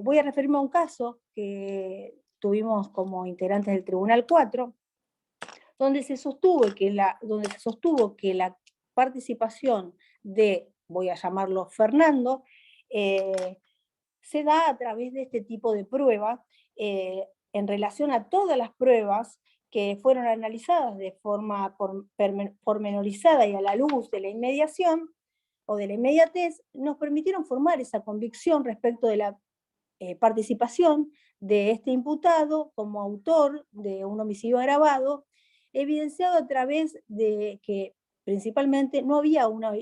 D: voy a referirme a un caso que tuvimos como integrantes del Tribunal 4, donde se sostuvo que la participación de, voy a llamarlo Fernando, se da a través de este tipo de prueba, en relación a todas las pruebas que fueron analizadas de forma pormenorizada y a la luz de la inmediación o de la inmediatez, nos permitieron formar esa convicción respecto de la participación de este imputado como autor de un homicidio agravado, evidenciado a través de que principalmente no había una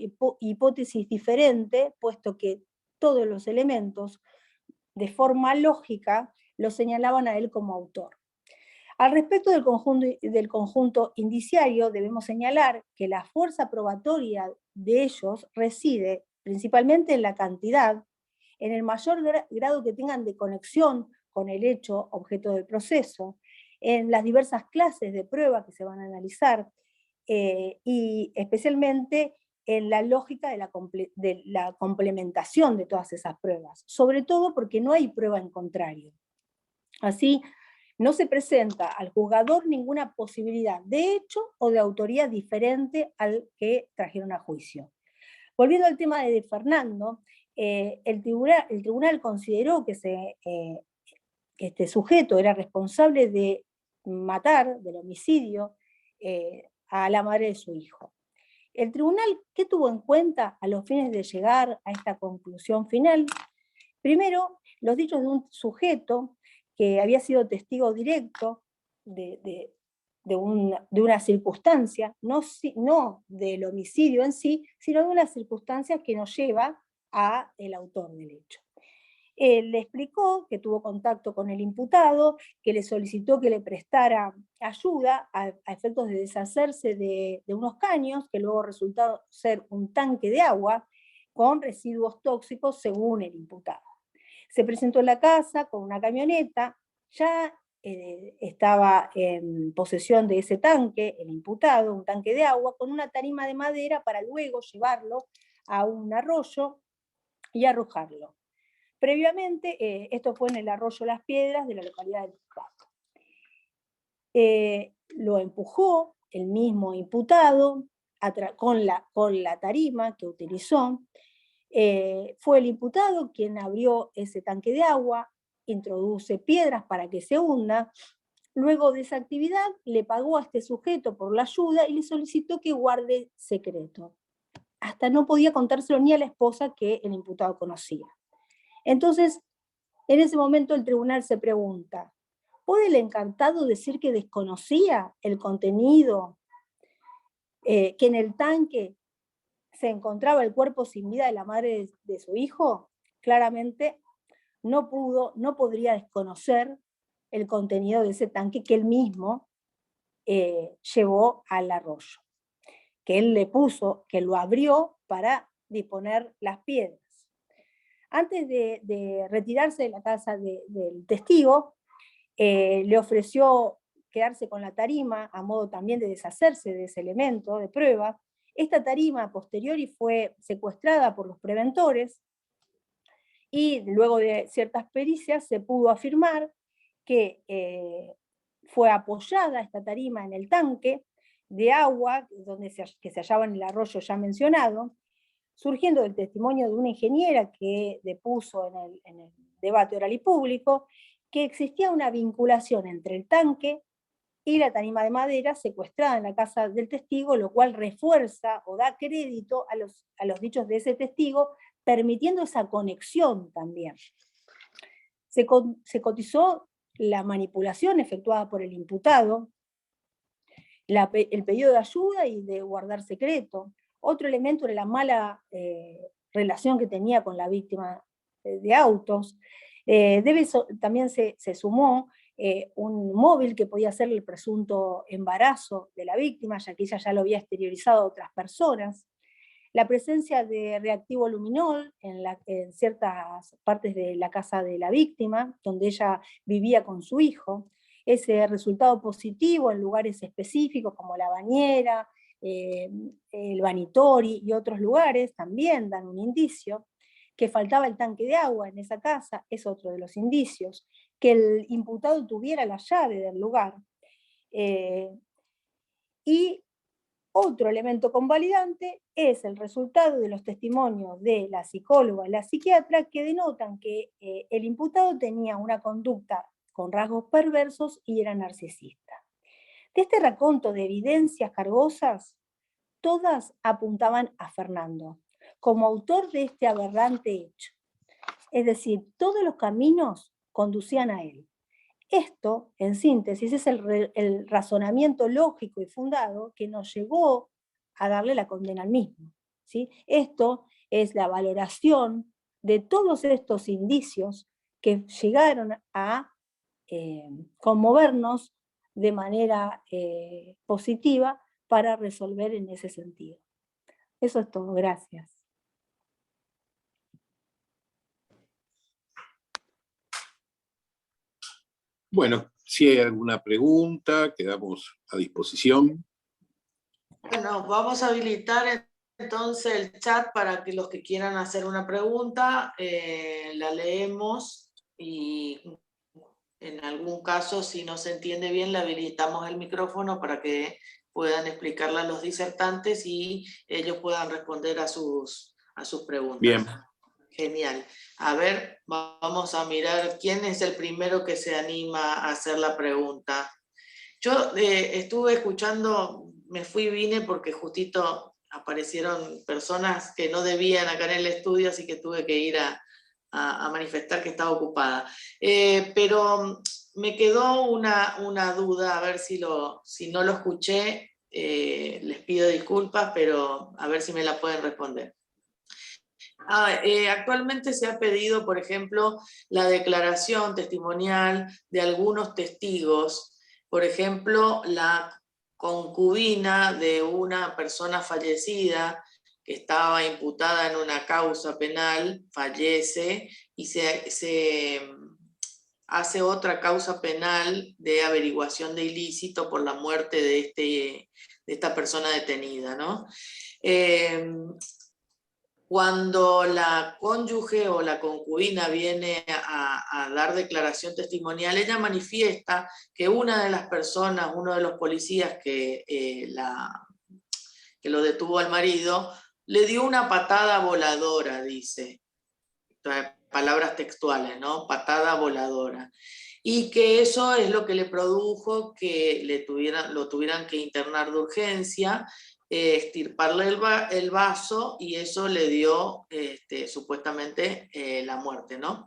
D: hipótesis diferente, puesto que todos los elementos de forma lógica lo señalaban a él como autor. Al respecto del conjunto indiciario, debemos señalar que la fuerza probatoria de ellos reside principalmente en la cantidad, en el mayor grado que tengan de conexión con el hecho objeto del proceso, en las diversas clases de prueba que se van a analizar, y especialmente en la lógica de la complementación de todas esas pruebas, sobre todo porque no hay prueba en contrario. Así, no se presenta al juzgador ninguna posibilidad de hecho o de autoría diferente al que trajeron a juicio. Volviendo al tema de Fernando, el tribunal consideró que este sujeto era responsable de matar, del homicidio, a la madre de su hijo. El tribunal, ¿qué tuvo en cuenta a los fines de llegar a esta conclusión final? Primero, los dichos de un sujeto que había sido testigo directo de una circunstancia, no del homicidio en sí, sino de una circunstancia que nos lleva al autor del hecho. Él le explicó que tuvo contacto con el imputado, que le solicitó que le prestara ayuda a efectos de deshacerse de unos caños, que luego resultaron ser un tanque de agua con residuos tóxicos según el imputado. Se presentó en la casa con una camioneta, ya estaba en posesión de ese tanque, el imputado, un tanque de agua, con una tarima de madera para luego llevarlo a un arroyo y arrojarlo. Previamente, esto fue en el arroyo Las Piedras de la localidad de Tucumán. Lo empujó el mismo imputado con la tarima que utilizó. Fue el imputado quien abrió ese tanque de agua, introduce piedras para que se hunda. Luego de esa actividad le pagó a este sujeto por la ayuda y le solicitó que guarde secreto. Hasta no podía contárselo ni a la esposa que el imputado conocía. Entonces, en ese momento el tribunal se pregunta, ¿puede el encantado decir que desconocía el contenido, que en el tanque se encontraba el cuerpo sin vida de la madre de su hijo? Claramente no podría desconocer el contenido de ese tanque que él mismo llevó al arroyo, que él le puso, que lo abrió para disponer las piedras. Antes de retirarse de la casa del testigo, le ofreció quedarse con la tarima a modo también de deshacerse de ese elemento de prueba. Esta tarima a posteriori fue secuestrada por los preventores y luego de ciertas pericias se pudo afirmar que fue apoyada esta tarima en el tanque de agua que se hallaba en el arroyo ya mencionado, surgiendo del testimonio de una ingeniera que depuso en el debate oral y público que existía una vinculación entre el tanque y la tarima de madera secuestrada en la casa del testigo, lo cual refuerza o da crédito a los dichos de ese testigo, permitiendo esa conexión también. Se cotizó la manipulación efectuada por el imputado, el pedido de ayuda y de guardar secreto. Otro elemento era la mala relación que tenía con la víctima de autos. También se sumó un móvil que podía ser el presunto embarazo de la víctima, ya que ella ya lo había exteriorizado a otras personas. La presencia de reactivo luminol en ciertas partes de la casa de la víctima, donde ella vivía con su hijo. Ese resultado positivo en lugares específicos como la bañera, el vanitori y otros lugares también dan un indicio. Que faltaba el tanque de agua en esa casa es otro de los indicios. Que el imputado tuviera la llave del lugar. Y otro elemento convalidante es el resultado de los testimonios de la psicóloga y la psiquiatra que denotan que el imputado tenía una conducta con rasgos perversos y era narcisista. De este raconto de evidencias cargosas, todas apuntaban a Fernando, como autor de este aberrante hecho. Es decir, todos los caminos conducían a él. Esto, en síntesis, es el razonamiento lógico y fundado que nos llevó a darle la condena al mismo, ¿sí? Esto es la valoración de todos estos indicios que llegaron a conmovernos de manera positiva para resolver en ese sentido. Eso es todo, gracias.
C: Bueno, si hay alguna pregunta, quedamos a disposición.
A: Bueno, vamos a habilitar entonces el chat para que los que quieran hacer una pregunta la leemos y en algún caso, si no se entiende bien, le habilitamos el micrófono para que puedan explicarle a los disertantes y ellos puedan responder a sus preguntas.
C: Bien.
A: Genial. A ver, vamos a mirar quién es el primero que se anima a hacer la pregunta. Yo estuve escuchando, me fui y vine porque justito aparecieron personas que no debían acá en el estudio, así que tuve que ir a manifestar que estaba ocupada. Pero me quedó una duda, a ver si no lo escuché, les pido disculpas, pero a ver si me la pueden responder. Actualmente se ha pedido, por ejemplo, la declaración testimonial de algunos testigos, por ejemplo, la concubina de una persona fallecida que estaba imputada en una causa penal, fallece y se hace otra causa penal de averiguación de ilícito por la muerte de esta persona detenida, ¿no? Cuando la cónyuge o la concubina viene a dar declaración testimonial, ella manifiesta que una de las personas, uno de los policías que lo detuvo al marido, le dio una patada voladora, dice. Palabras textuales, ¿no? Patada voladora. Y que eso es lo que le produjo que lo tuvieran que internar de urgencia, extirparle el vaso, y eso le dio supuestamente la muerte, ¿no?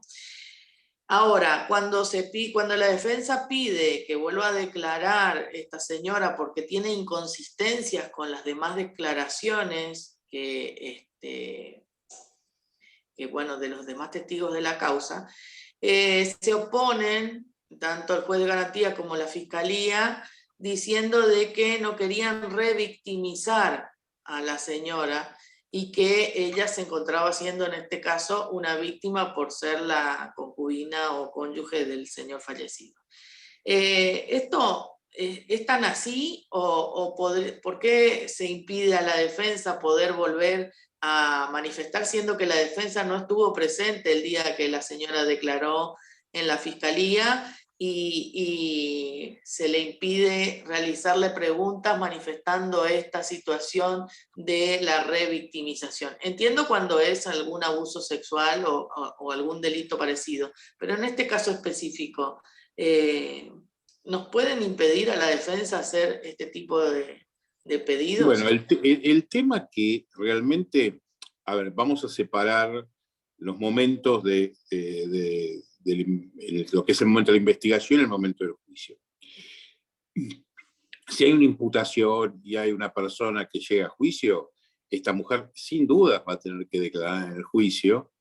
A: Ahora, cuando la defensa pide que vuelva a declarar esta señora porque tiene inconsistencias con las demás declaraciones bueno, de los demás testigos de la causa, se oponen, tanto el juez de garantía como la fiscalía, diciendo de que no querían revictimizar a la señora y que ella se encontraba siendo en este caso una víctima por ser la concubina o cónyuge del señor fallecido. ¿Esto es tan así o por qué se impide a la defensa poder volver a manifestar, siendo que la defensa no estuvo presente el día que la señora declaró en la fiscalía y se le impide realizarle preguntas manifestando esta situación de la revictimización? Entiendo cuando es algún abuso sexual o algún delito parecido, pero en este caso específico, ¿nos pueden impedir a la defensa hacer este tipo de pedidos?
C: Bueno, el tema que realmente, a ver, vamos a separar los momentos de lo que es el momento de la investigación y el momento del juicio. Si hay una imputación y hay una persona que llega a juicio, esta mujer sin duda va a tener que declarar en el juicio,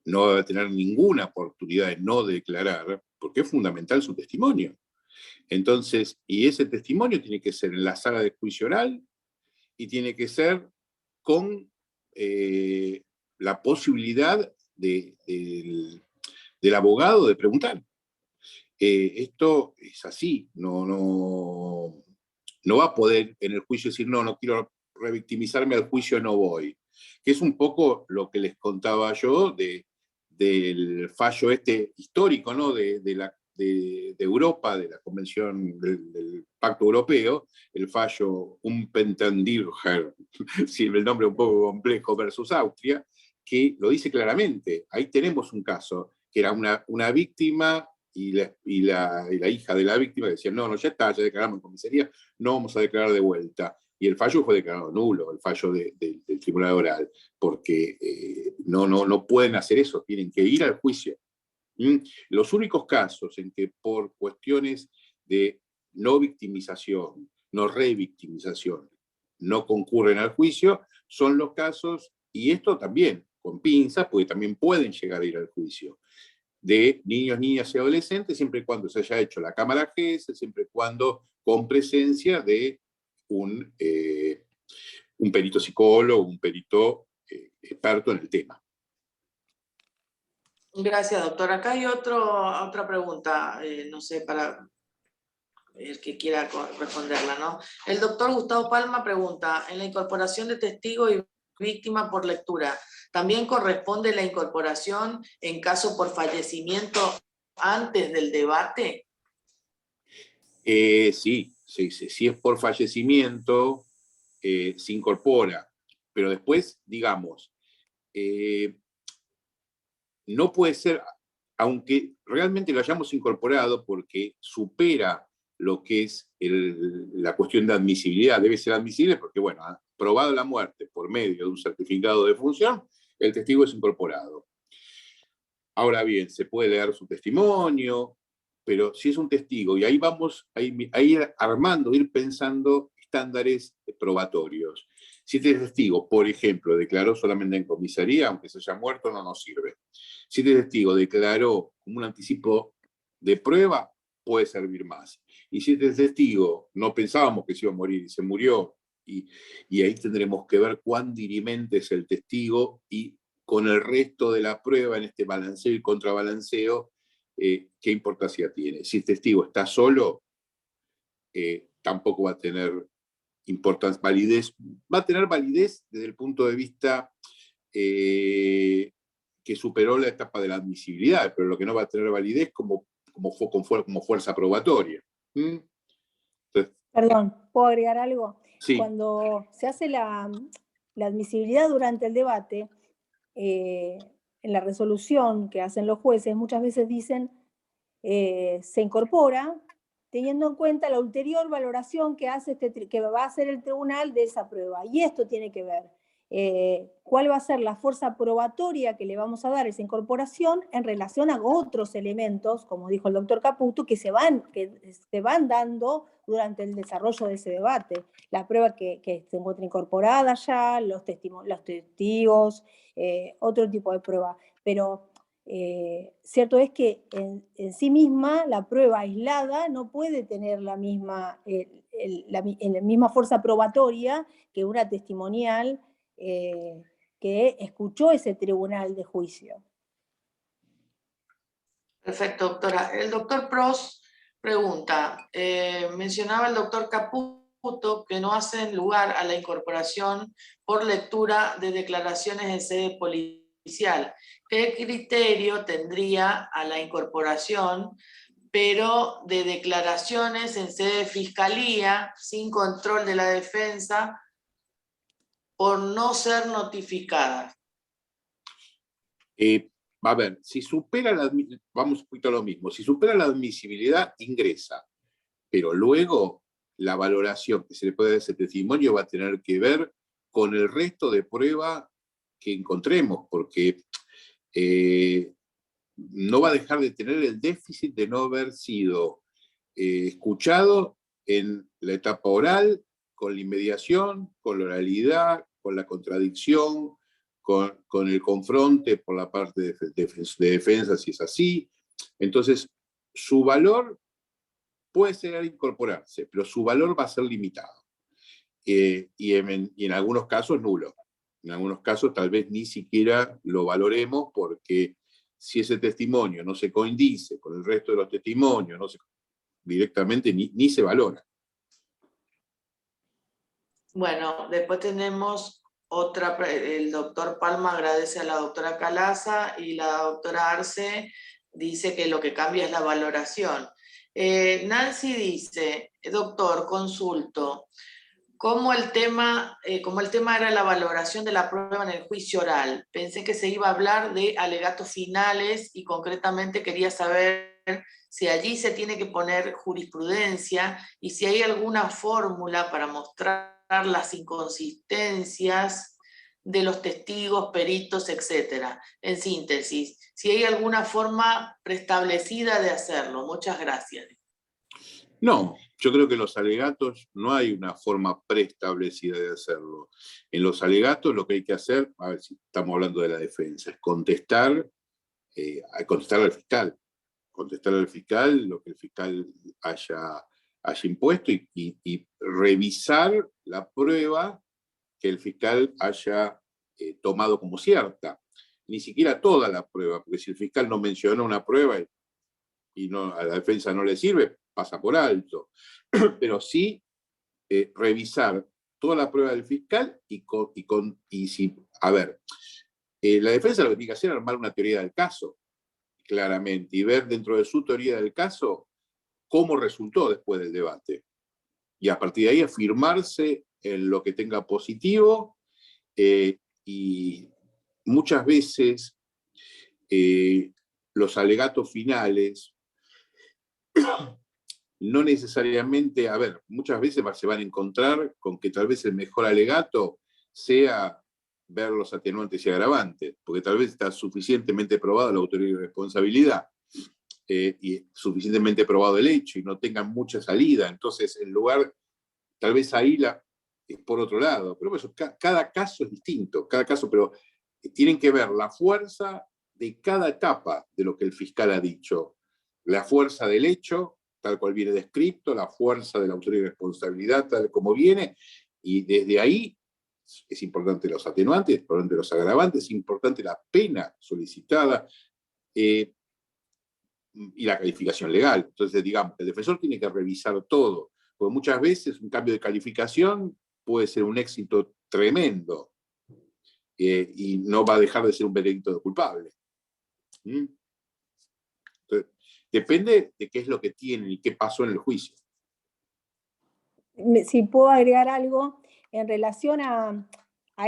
C: no va a tener ninguna oportunidad de no declarar, porque es fundamental su testimonio. Entonces, y ese testimonio tiene que ser en la sala de juicio oral y tiene que ser con la posibilidad del abogado de preguntar. Esto es así, no va a poder en el juicio decir no quiero revictimizarme, al juicio no voy. Que es un poco lo que les contaba yo del fallo histórico, ¿no? de Europa, de la Convención del Pacto Europeo, el fallo Umpentendirger, si el nombre es un poco complejo, versus Austria, que lo dice claramente. Ahí tenemos un caso, que era una víctima la hija de la víctima decían, no, ya está, ya declaramos en comisaría, no vamos a declarar de vuelta. Y el fallo fue declarado nulo, el fallo del tribunal oral, porque no pueden hacer eso, tienen que ir al juicio. Los únicos casos en que por cuestiones de no victimización, no revictimización, no concurren al juicio, son los casos, y esto también con pinzas, porque también pueden llegar a ir al juicio, de niños, niñas y adolescentes, siempre y cuando se haya hecho la cámara GES, siempre y cuando con presencia de un perito psicólogo, un perito experto en el tema.
A: Gracias, doctor. Acá hay otra pregunta, no sé, para el que quiera responderla, ¿no? El doctor Gustavo Palma pregunta, en la incorporación de testigo y víctima por lectura, ¿también corresponde la incorporación en caso por fallecimiento antes del debate?
C: Sí, si es por fallecimiento, se incorpora, pero después, digamos, no puede ser, aunque realmente lo hayamos incorporado porque supera lo que es la cuestión de admisibilidad, debe ser admisible porque, bueno, ha probado la muerte por medio de un certificado de función, el testigo es incorporado. Ahora bien, se puede leer su testimonio, pero si es un testigo, y ahí vamos a ir armando, ir pensando estándares probatorios. Si este testigo, por ejemplo, declaró solamente en comisaría, aunque se haya muerto, no nos sirve. Si este testigo declaró como un anticipo de prueba, puede servir más. Y si este testigo no pensábamos que se iba a morir y se murió, y ahí tendremos que ver cuán dirimente es el testigo y con el resto de la prueba en este balanceo y contrabalanceo, qué importancia tiene. Si el testigo está solo, tampoco va a tener validez. Va a tener validez desde el punto de vista que superó la etapa de la admisibilidad, pero lo que no va a tener validez como fuerza probatoria. Entonces,
D: Perdón, ¿puedo agregar algo?
C: sí.
D: Cuando se hace la admisibilidad durante el debate, en la resolución que hacen los jueces, muchas veces dicen se incorpora teniendo en cuenta la ulterior valoración que va a hacer el tribunal de esa prueba. Y esto tiene que ver cuál va a ser la fuerza probatoria que le vamos a dar a esa incorporación en relación a otros elementos, como dijo el doctor Caputo, que se van dando durante el desarrollo de ese debate. La prueba que se encuentra incorporada ya, los testigos, otro tipo de prueba. Pero cierto es que en sí misma la prueba aislada no puede tener la misma fuerza probatoria que una testimonial que escuchó ese tribunal de juicio.
A: Perfecto, doctora. El doctor Pros pregunta, mencionaba el doctor Caputo que no hacen lugar a la incorporación por lectura de declaraciones en sede policial. ¿Qué criterio tendría a la incorporación, pero de declaraciones en sede de fiscalía, sin control de la defensa, por no ser notificadas?
C: A ver, si supera vamos un poquito a lo mismo, si supera la admisibilidad, ingresa, pero luego la valoración que se le puede dar a ese testimonio va a tener que ver con el resto de prueba que encontremos, porque no va a dejar de tener el déficit de no haber sido escuchado en la etapa oral, con la inmediación, con la oralidad, con la contradicción, con el confronte por la parte de defensa, si es así. Entonces, su valor puede ser incorporarse, pero su valor va a ser limitado. Y en algunos casos nulo. En algunos casos tal vez ni siquiera lo valoremos porque si ese testimonio no se coincide con el resto de los testimonios, directamente ni se valora.
A: Bueno, después tenemos otra, el doctor Palma agradece a la doctora Calaza y la doctora Arce dice que lo que cambia es la valoración. Nancy dice, doctor, consulto, como el tema era la valoración de la prueba en el juicio oral, pensé que se iba a hablar de alegatos finales y concretamente quería saber si allí se tiene que poner jurisprudencia y si hay alguna fórmula para mostrar las inconsistencias de los testigos, peritos, etc. En síntesis, si hay alguna forma preestablecida de hacerlo. Muchas gracias.
C: No, yo creo que en los alegatos no hay una forma preestablecida de hacerlo. En los alegatos lo que hay que hacer, a ver si estamos hablando de la defensa, es contestar al fiscal. Contestar al fiscal lo que el fiscal haya impuesto y revisar la prueba que el fiscal haya tomado como cierta. Ni siquiera toda la prueba, porque si el fiscal no menciona una prueba y no, a la defensa no le sirve, pasa por alto. Pero sí revisar toda la prueba del fiscal y si, a ver, la defensa lo que tiene que hacer es armar una teoría del caso, claramente, y ver dentro de su teoría del caso cómo resultó después del debate. Y a partir de ahí afirmarse en lo que tenga positivo, y muchas veces los alegatos finales no necesariamente, a ver, muchas veces se van a encontrar con que tal vez el mejor alegato sea ver los atenuantes y agravantes, porque tal vez está suficientemente probada la autoría y responsabilidad, y suficientemente probado el hecho, y no tengan mucha salida. Entonces, en lugar, tal vez ahí es por otro lado. Pero eso, cada caso es distinto, cada caso, pero tienen que ver la fuerza de cada etapa de lo que el fiscal ha dicho. La fuerza del hecho, tal cual viene descrito, la fuerza de la autoría y responsabilidad, tal como viene, y desde ahí es importante los atenuantes, es importante los agravantes, es importante la pena solicitada y la calificación legal. Entonces, digamos, el defensor tiene que revisar todo, porque muchas veces un cambio de calificación puede ser un éxito tremendo, y no va a dejar de ser un veredicto de culpable. Entonces, depende de qué es lo que tienen y qué pasó en el juicio.
D: Si puedo agregar algo en relación a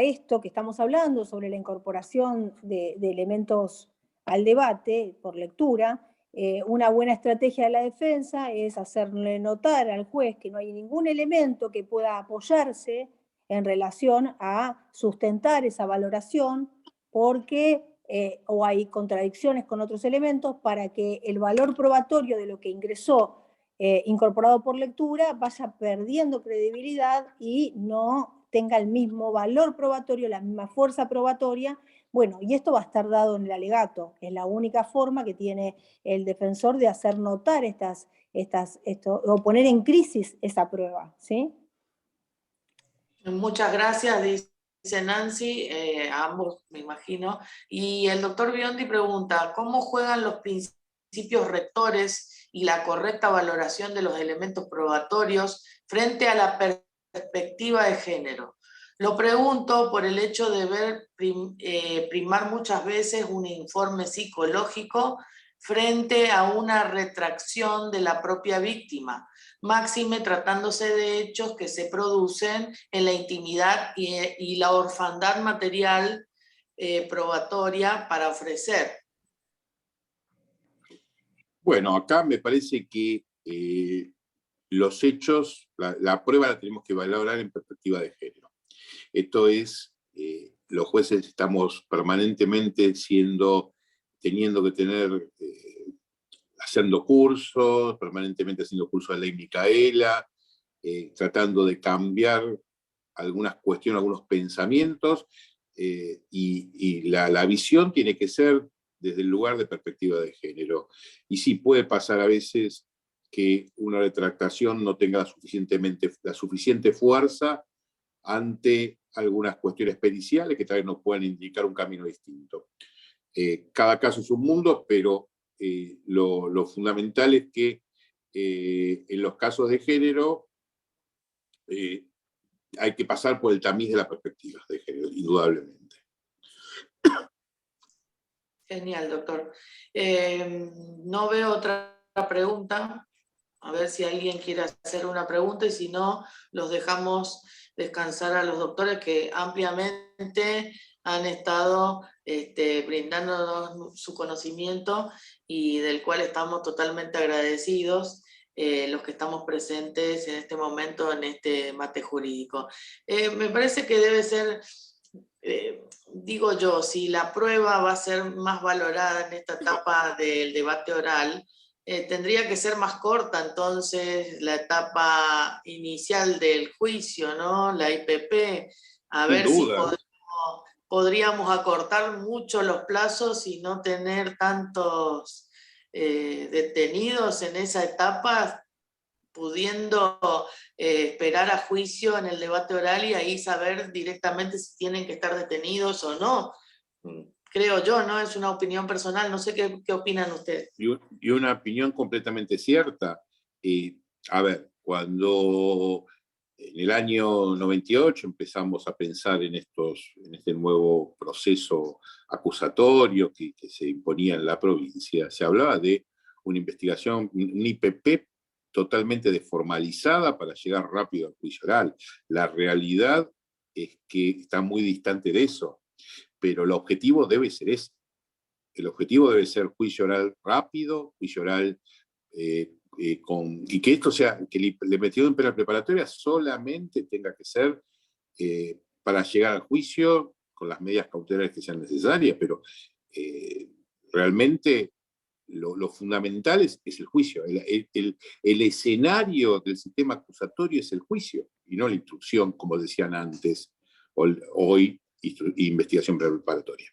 D: esto que estamos hablando sobre la incorporación de elementos al debate por lectura, una buena estrategia de la defensa es hacerle notar al juez que no hay ningún elemento que pueda apoyarse en relación a sustentar esa valoración, porque o hay contradicciones con otros elementos, para que el valor probatorio de lo que ingresó incorporado por lectura vaya perdiendo credibilidad y no tenga el mismo valor probatorio, la misma fuerza probatoria. Bueno, y esto va a estar dado en el alegato. Es la única forma que tiene el defensor de hacer notar o poner en crisis esa prueba, ¿sí?
A: Muchas gracias, dice Nancy, a ambos me imagino. Y el doctor Biondi pregunta, ¿cómo juegan los principios rectores y la correcta valoración de los elementos probatorios frente a la perspectiva de género? Lo pregunto por el hecho de ver primar muchas veces un informe psicológico frente a una retracción de la propia víctima, máxime tratándose de hechos que se producen en la intimidad y la orfandad material probatoria para ofrecer.
C: Bueno, acá me parece que los hechos, la prueba la tenemos que valorar en perspectiva de género. Esto es, los jueces estamos permanentemente teniendo que tener, haciendo cursos, permanentemente haciendo cursos de ley Micaela, tratando de cambiar algunas cuestiones, algunos pensamientos, y la visión tiene que ser desde el lugar de perspectiva de género. Y sí puede pasar a veces que una retractación no tenga la suficiente fuerza ante algunas cuestiones periciales que tal vez nos puedan indicar un camino distinto. Cada caso es un mundo, pero lo fundamental es que en los casos de género hay que pasar por el tamiz de la perspectiva de género, indudablemente.
A: Genial, doctor. No veo otra pregunta. A ver si alguien quiere hacer una pregunta, y si no, los dejamos descansar a los doctores que ampliamente han estado brindándonos su conocimiento y del cual estamos totalmente agradecidos los que estamos presentes en este momento en este mate jurídico. Me parece que debe ser, digo yo, si la prueba va a ser más valorada en esta etapa del debate oral, tendría que ser más corta entonces la etapa inicial del juicio, ¿no? La IPP, a ver si podríamos acortar mucho los plazos y no tener tantos detenidos en esa etapa, pudiendo esperar a juicio en el debate oral y ahí saber directamente si tienen que estar detenidos o no. Creo yo, ¿no? Es una opinión personal, no sé qué opinan ustedes.
C: Y una opinión completamente cierta. A ver, cuando en el año 98 empezamos a pensar en este nuevo proceso acusatorio que se imponía en la provincia, se hablaba de una investigación, un IPP totalmente desformalizada para llegar rápido al juicio oral. La realidad es que está muy distante de eso, pero el objetivo debe ser ese. El objetivo debe ser juicio oral rápido, juicio oral y que esto sea, que la investigación penal preparatoria solamente tenga que ser para llegar al juicio con las medidas cautelares que sean necesarias, pero realmente lo fundamental es el juicio. El escenario del sistema acusatorio es el juicio y no la instrucción, como decían antes, hoy investigación preparatoria.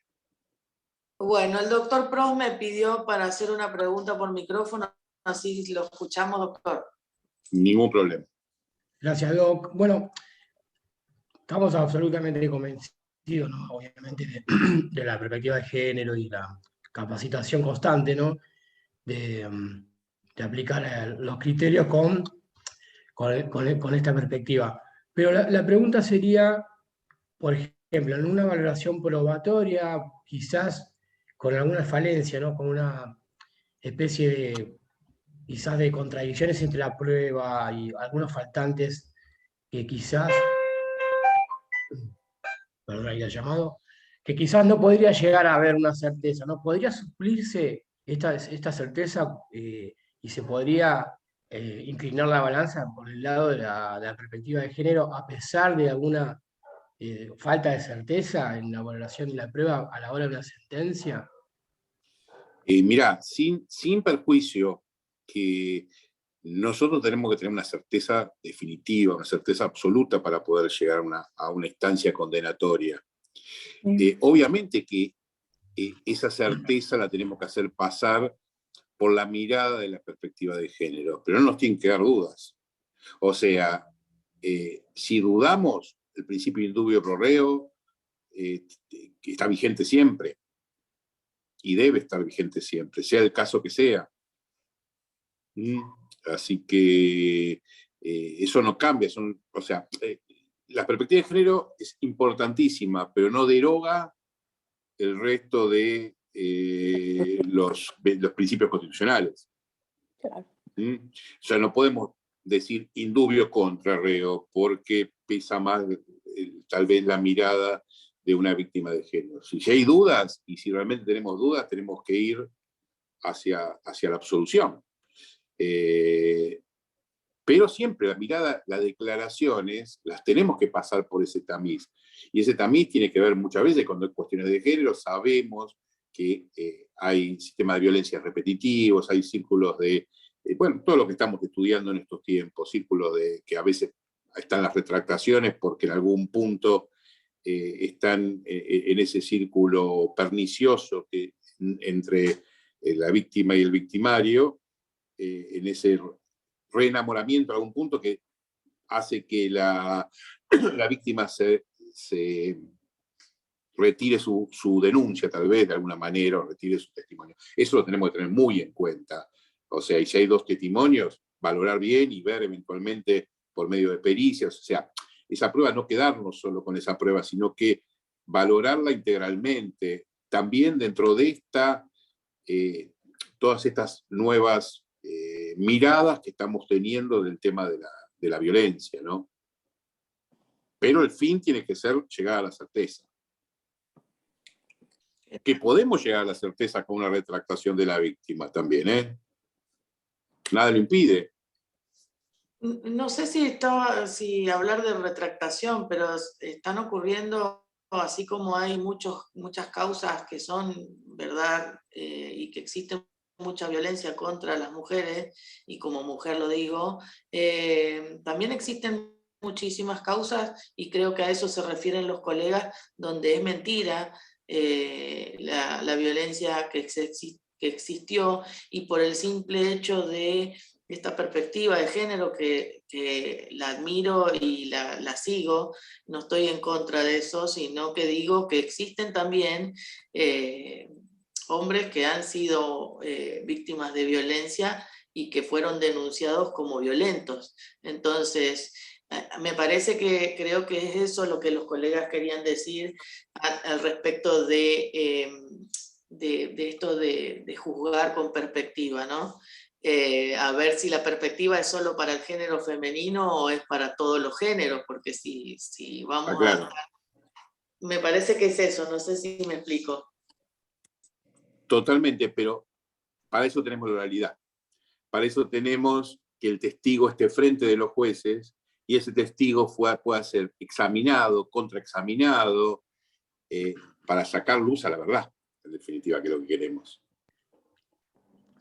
A: Bueno, el doctor Pros me pidió para hacer una pregunta por micrófono, así lo escuchamos, doctor.
C: Ningún problema.
E: Gracias, Doc. Bueno, estamos absolutamente convencidos, ¿no? Obviamente, de la perspectiva de género y la capacitación constante, ¿no? de aplicar los criterios con esta perspectiva. Pero la pregunta sería, por ejemplo, en una valoración probatoria, quizás con alguna falencia, ¿no? Con una especie de, quizás de contradicciones entre la prueba y algunos faltantes que quizás, perdón, ahí el llamado, que quizás no podría llegar a haber una certeza, ¿no? ¿Podría suplirse esta certeza y se podría inclinar la balanza por el lado de la perspectiva de género a pesar de alguna falta de certeza en la valoración de la prueba a la hora de una sentencia?
C: Mirá, sin perjuicio que nosotros tenemos que tener una certeza definitiva, una certeza absoluta para poder llegar a una instancia condenatoria. Obviamente que esa certeza la tenemos que hacer pasar por la mirada de la perspectiva de género, pero no nos tienen que dar dudas. O sea, si dudamos, el principio indubio pro reo que está vigente siempre y debe estar vigente siempre, sea el caso que sea. Así que eso no cambia. O sea, la perspectiva de género es importantísima, pero no deroga el resto de los principios constitucionales.
D: Claro.
C: O sea, no podemos decir indubio contra reo porque pesa más tal vez la mirada de una víctima de género. Si hay dudas, y si realmente tenemos dudas, tenemos que ir hacia la absolución. Pero siempre la mirada, las declaraciones, las tenemos que pasar por ese tamiz. Y ese tamiz tiene que ver muchas veces con cuestiones de género. Sabemos que hay sistemas de violencia repetitivos, hay círculos de, bueno, todo lo que estamos estudiando en estos tiempos, círculos de que a veces están las retractaciones porque en algún punto están en ese círculo pernicioso entre la víctima y el victimario, en ese reenamoramiento a algún punto que hace que la víctima se retire su denuncia, tal vez, de alguna manera, o retire su testimonio. Eso lo tenemos que tener muy en cuenta. O sea, y si hay dos testimonios, valorar bien y ver eventualmente por medio de pericias. O sea, esa prueba, no quedarnos solo con esa prueba, sino que valorarla integralmente. También dentro de todas estas nuevas miradas que estamos teniendo del tema de la violencia, ¿no? Pero el fin tiene que ser llegar a la certeza. que podemos llegar a la certeza con una retractación de la víctima también, ¿eh? Nada lo impide.
A: No sé si hablar de retractación, pero están ocurriendo, así como hay muchas causas que son verdad y que existe mucha violencia contra las mujeres, y como mujer lo digo, también existen muchísimas causas, y creo que a eso se refieren los colegas, donde es mentira la violencia que existió, y por el simple hecho de esta perspectiva de género que la admiro y la sigo, no estoy en contra de eso, sino que digo que existen también hombres que han sido víctimas de violencia y que fueron denunciados como violentos. Entonces, me parece que creo que es eso lo que los colegas querían decir al respecto de esto de juzgar con perspectiva, ¿no? A ver si la perspectiva es solo para el género femenino o es para todos los géneros, porque si vamos
C: Claro.
A: Me parece que es eso, no sé si me explico.
C: Totalmente, pero para eso tenemos la oralidad. Para eso tenemos que el testigo esté frente de los jueces y ese testigo pueda ser examinado, contraexaminado, para sacar luz a la verdad, en definitiva, que es lo que queremos.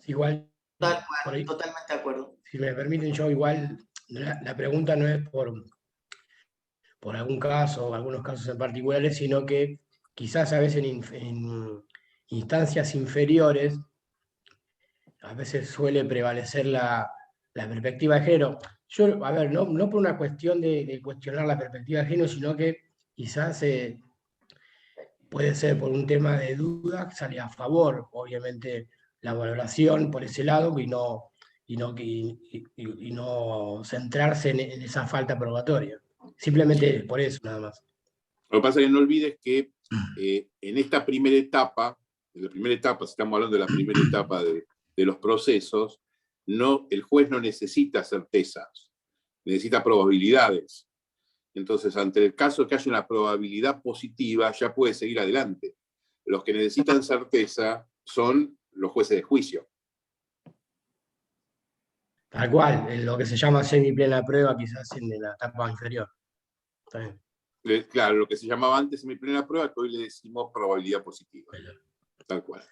E: Igual,
A: Tal cual,
E: por ahí,
A: totalmente de acuerdo.
E: si me permiten, yo igual, la pregunta no es por algún caso o algunos casos en particulares, sino que quizás a veces en instancias inferiores, a veces suele prevalecer la perspectiva de género. Yo, a ver, no por una cuestión de cuestionar la perspectiva de género, sino que quizás puede ser por un tema de duda, sale a favor, obviamente, la valoración por ese lado y no centrarse en esa falta probatoria. Simplemente por eso, nada más.
C: Lo que pasa es que no olvides que en esta primera etapa, si estamos hablando de la primera etapa de los procesos, el juez no necesita certezas, necesita probabilidades. Entonces, ante el caso de que haya una probabilidad positiva, ya puede seguir adelante. Los que necesitan certeza son los jueces de juicio.
E: Tal cual, en lo que se llama semiplena prueba, quizás en la etapa inferior. Está bien.
C: Claro, lo que se llamaba antes semiplena prueba, que hoy le decimos probabilidad positiva. Tal cual.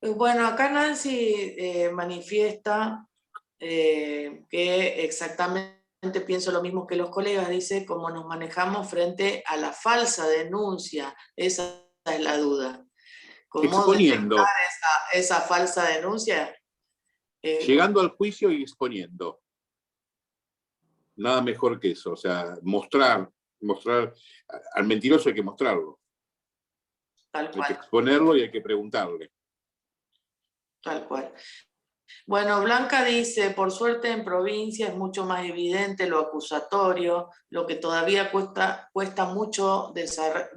A: Bueno, acá Nancy manifiesta que exactamente pienso lo mismo que los colegas, dice cómo nos manejamos frente a la falsa denuncia, esa es la duda. ¿Cómo
C: exponiendo.
A: detectar esa falsa denuncia?
C: Llegando al juicio y exponiendo. Nada mejor que eso, o sea, mostrar, al mentiroso hay que mostrarlo.
A: Tal cual.
C: Hay que exponerlo y hay que preguntarle.
A: Tal cual. Bueno, Blanca dice, por suerte en provincia es mucho más evidente lo acusatorio, lo que todavía cuesta mucho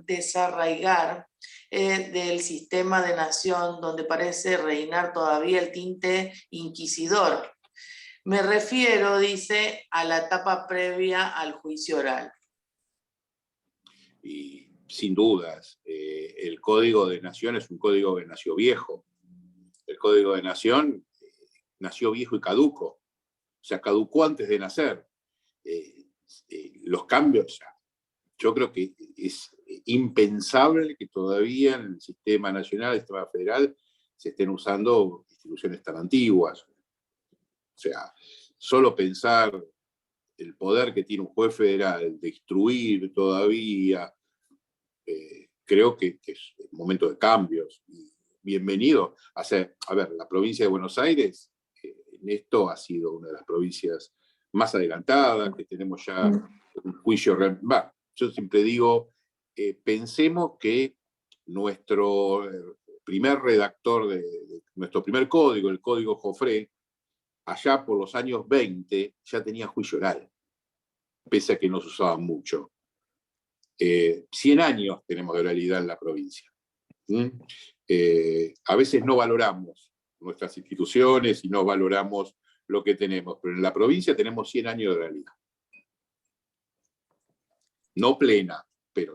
A: desarraigar del sistema de nación, donde parece reinar todavía el tinte inquisidor. Me refiero, dice, a la etapa previa al juicio oral.
C: Y sin dudas, el Código de Nación es un código que nació viejo. El Código de Nación nació viejo y caduco. O sea, caducó antes de nacer. Los cambios, yo creo que es impensable que todavía en el sistema nacional, el sistema federal, se estén usando instituciones tan antiguas. O sea, solo pensar el poder que tiene un juez federal de instruir todavía, creo que es un momento de cambios. Bienvenido. A ver, la provincia de Buenos Aires, en esto ha sido una de las provincias más adelantadas, que tenemos ya un juicio. Yo siempre digo, pensemos que nuestro primer redactor nuestro primer código, el Código Joffre, allá por los años 20, ya tenía juicio oral, pese a que no se usaba mucho. 100 años tenemos de oralidad en la provincia. A veces no valoramos nuestras instituciones y no valoramos lo que tenemos, pero en la provincia tenemos 100 años de oralidad. No plena, pero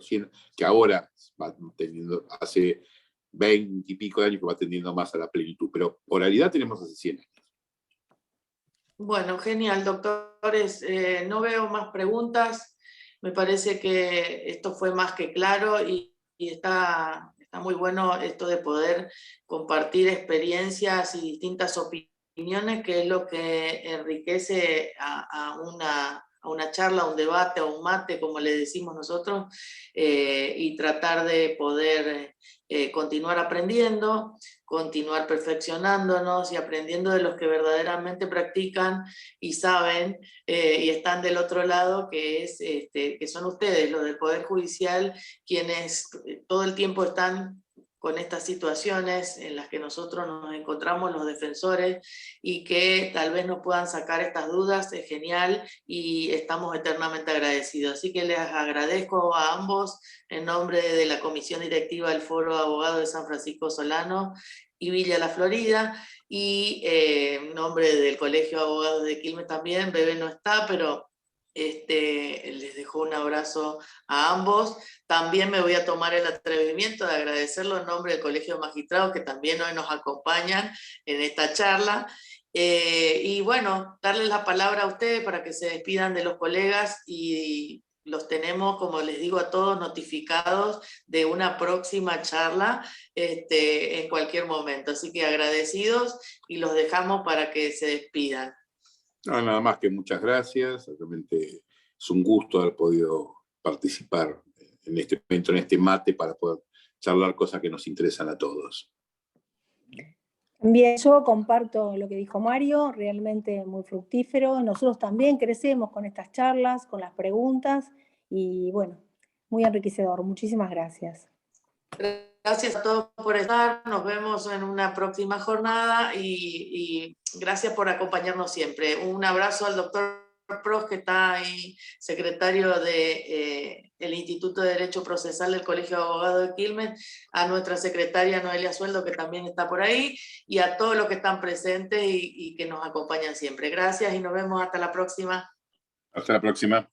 C: que ahora va teniendo, hace 20 y pico de años que va tendiendo más a la plenitud, pero oralidad tenemos hace 100 años.
A: Bueno, genial, doctores. No veo más preguntas. Me parece que esto fue más que claro y está muy bueno esto de poder compartir experiencias y distintas opiniones, que es lo que enriquece a una charla, a un debate, a un mate, como le decimos nosotros, y tratar de poder continuar aprendiendo, continuar perfeccionándonos y aprendiendo de los que verdaderamente practican y saben y están del otro lado, que son ustedes, los del Poder Judicial, quienes todo el tiempo están con estas situaciones en las que nosotros nos encontramos, los defensores, y que tal vez nos puedan sacar estas dudas, es genial y estamos eternamente agradecidos. Así que les agradezco a ambos en nombre de la Comisión Directiva del Foro de Abogados de San Francisco Solano y Villa La Florida, y en nombre del Colegio de Abogados de Quilmes también. Bebé no está, pero les dejo un abrazo a ambos. También me voy a tomar el atrevimiento de agradecerlo en nombre del Colegio de Magistrados, que también hoy nos acompañan en esta charla. Y bueno, darles la palabra a ustedes para que se despidan de los colegas, y los tenemos, como les digo a todos, notificados de una próxima charla en cualquier momento. Así que agradecidos y los dejamos para que se despidan.
C: No, nada más que muchas gracias. Realmente es un gusto haber podido participar en este momento, en este mate, para poder charlar cosas que nos interesan a todos.
D: Bien, yo comparto lo que dijo Mario, realmente muy fructífero. Nosotros también crecemos con estas charlas, con las preguntas, y bueno, muy enriquecedor. Muchísimas gracias.
A: Gracias a todos por estar, nos vemos en una próxima jornada y gracias por acompañarnos siempre. Un abrazo al doctor Pros, que está ahí, secretario del Instituto de Derecho Procesal del Colegio de Abogados de Quilmes, a nuestra secretaria Noelia Sueldo, que también está por ahí, y a todos los que están presentes y que nos acompañan siempre. Gracias y nos vemos hasta la próxima.
C: Hasta la próxima.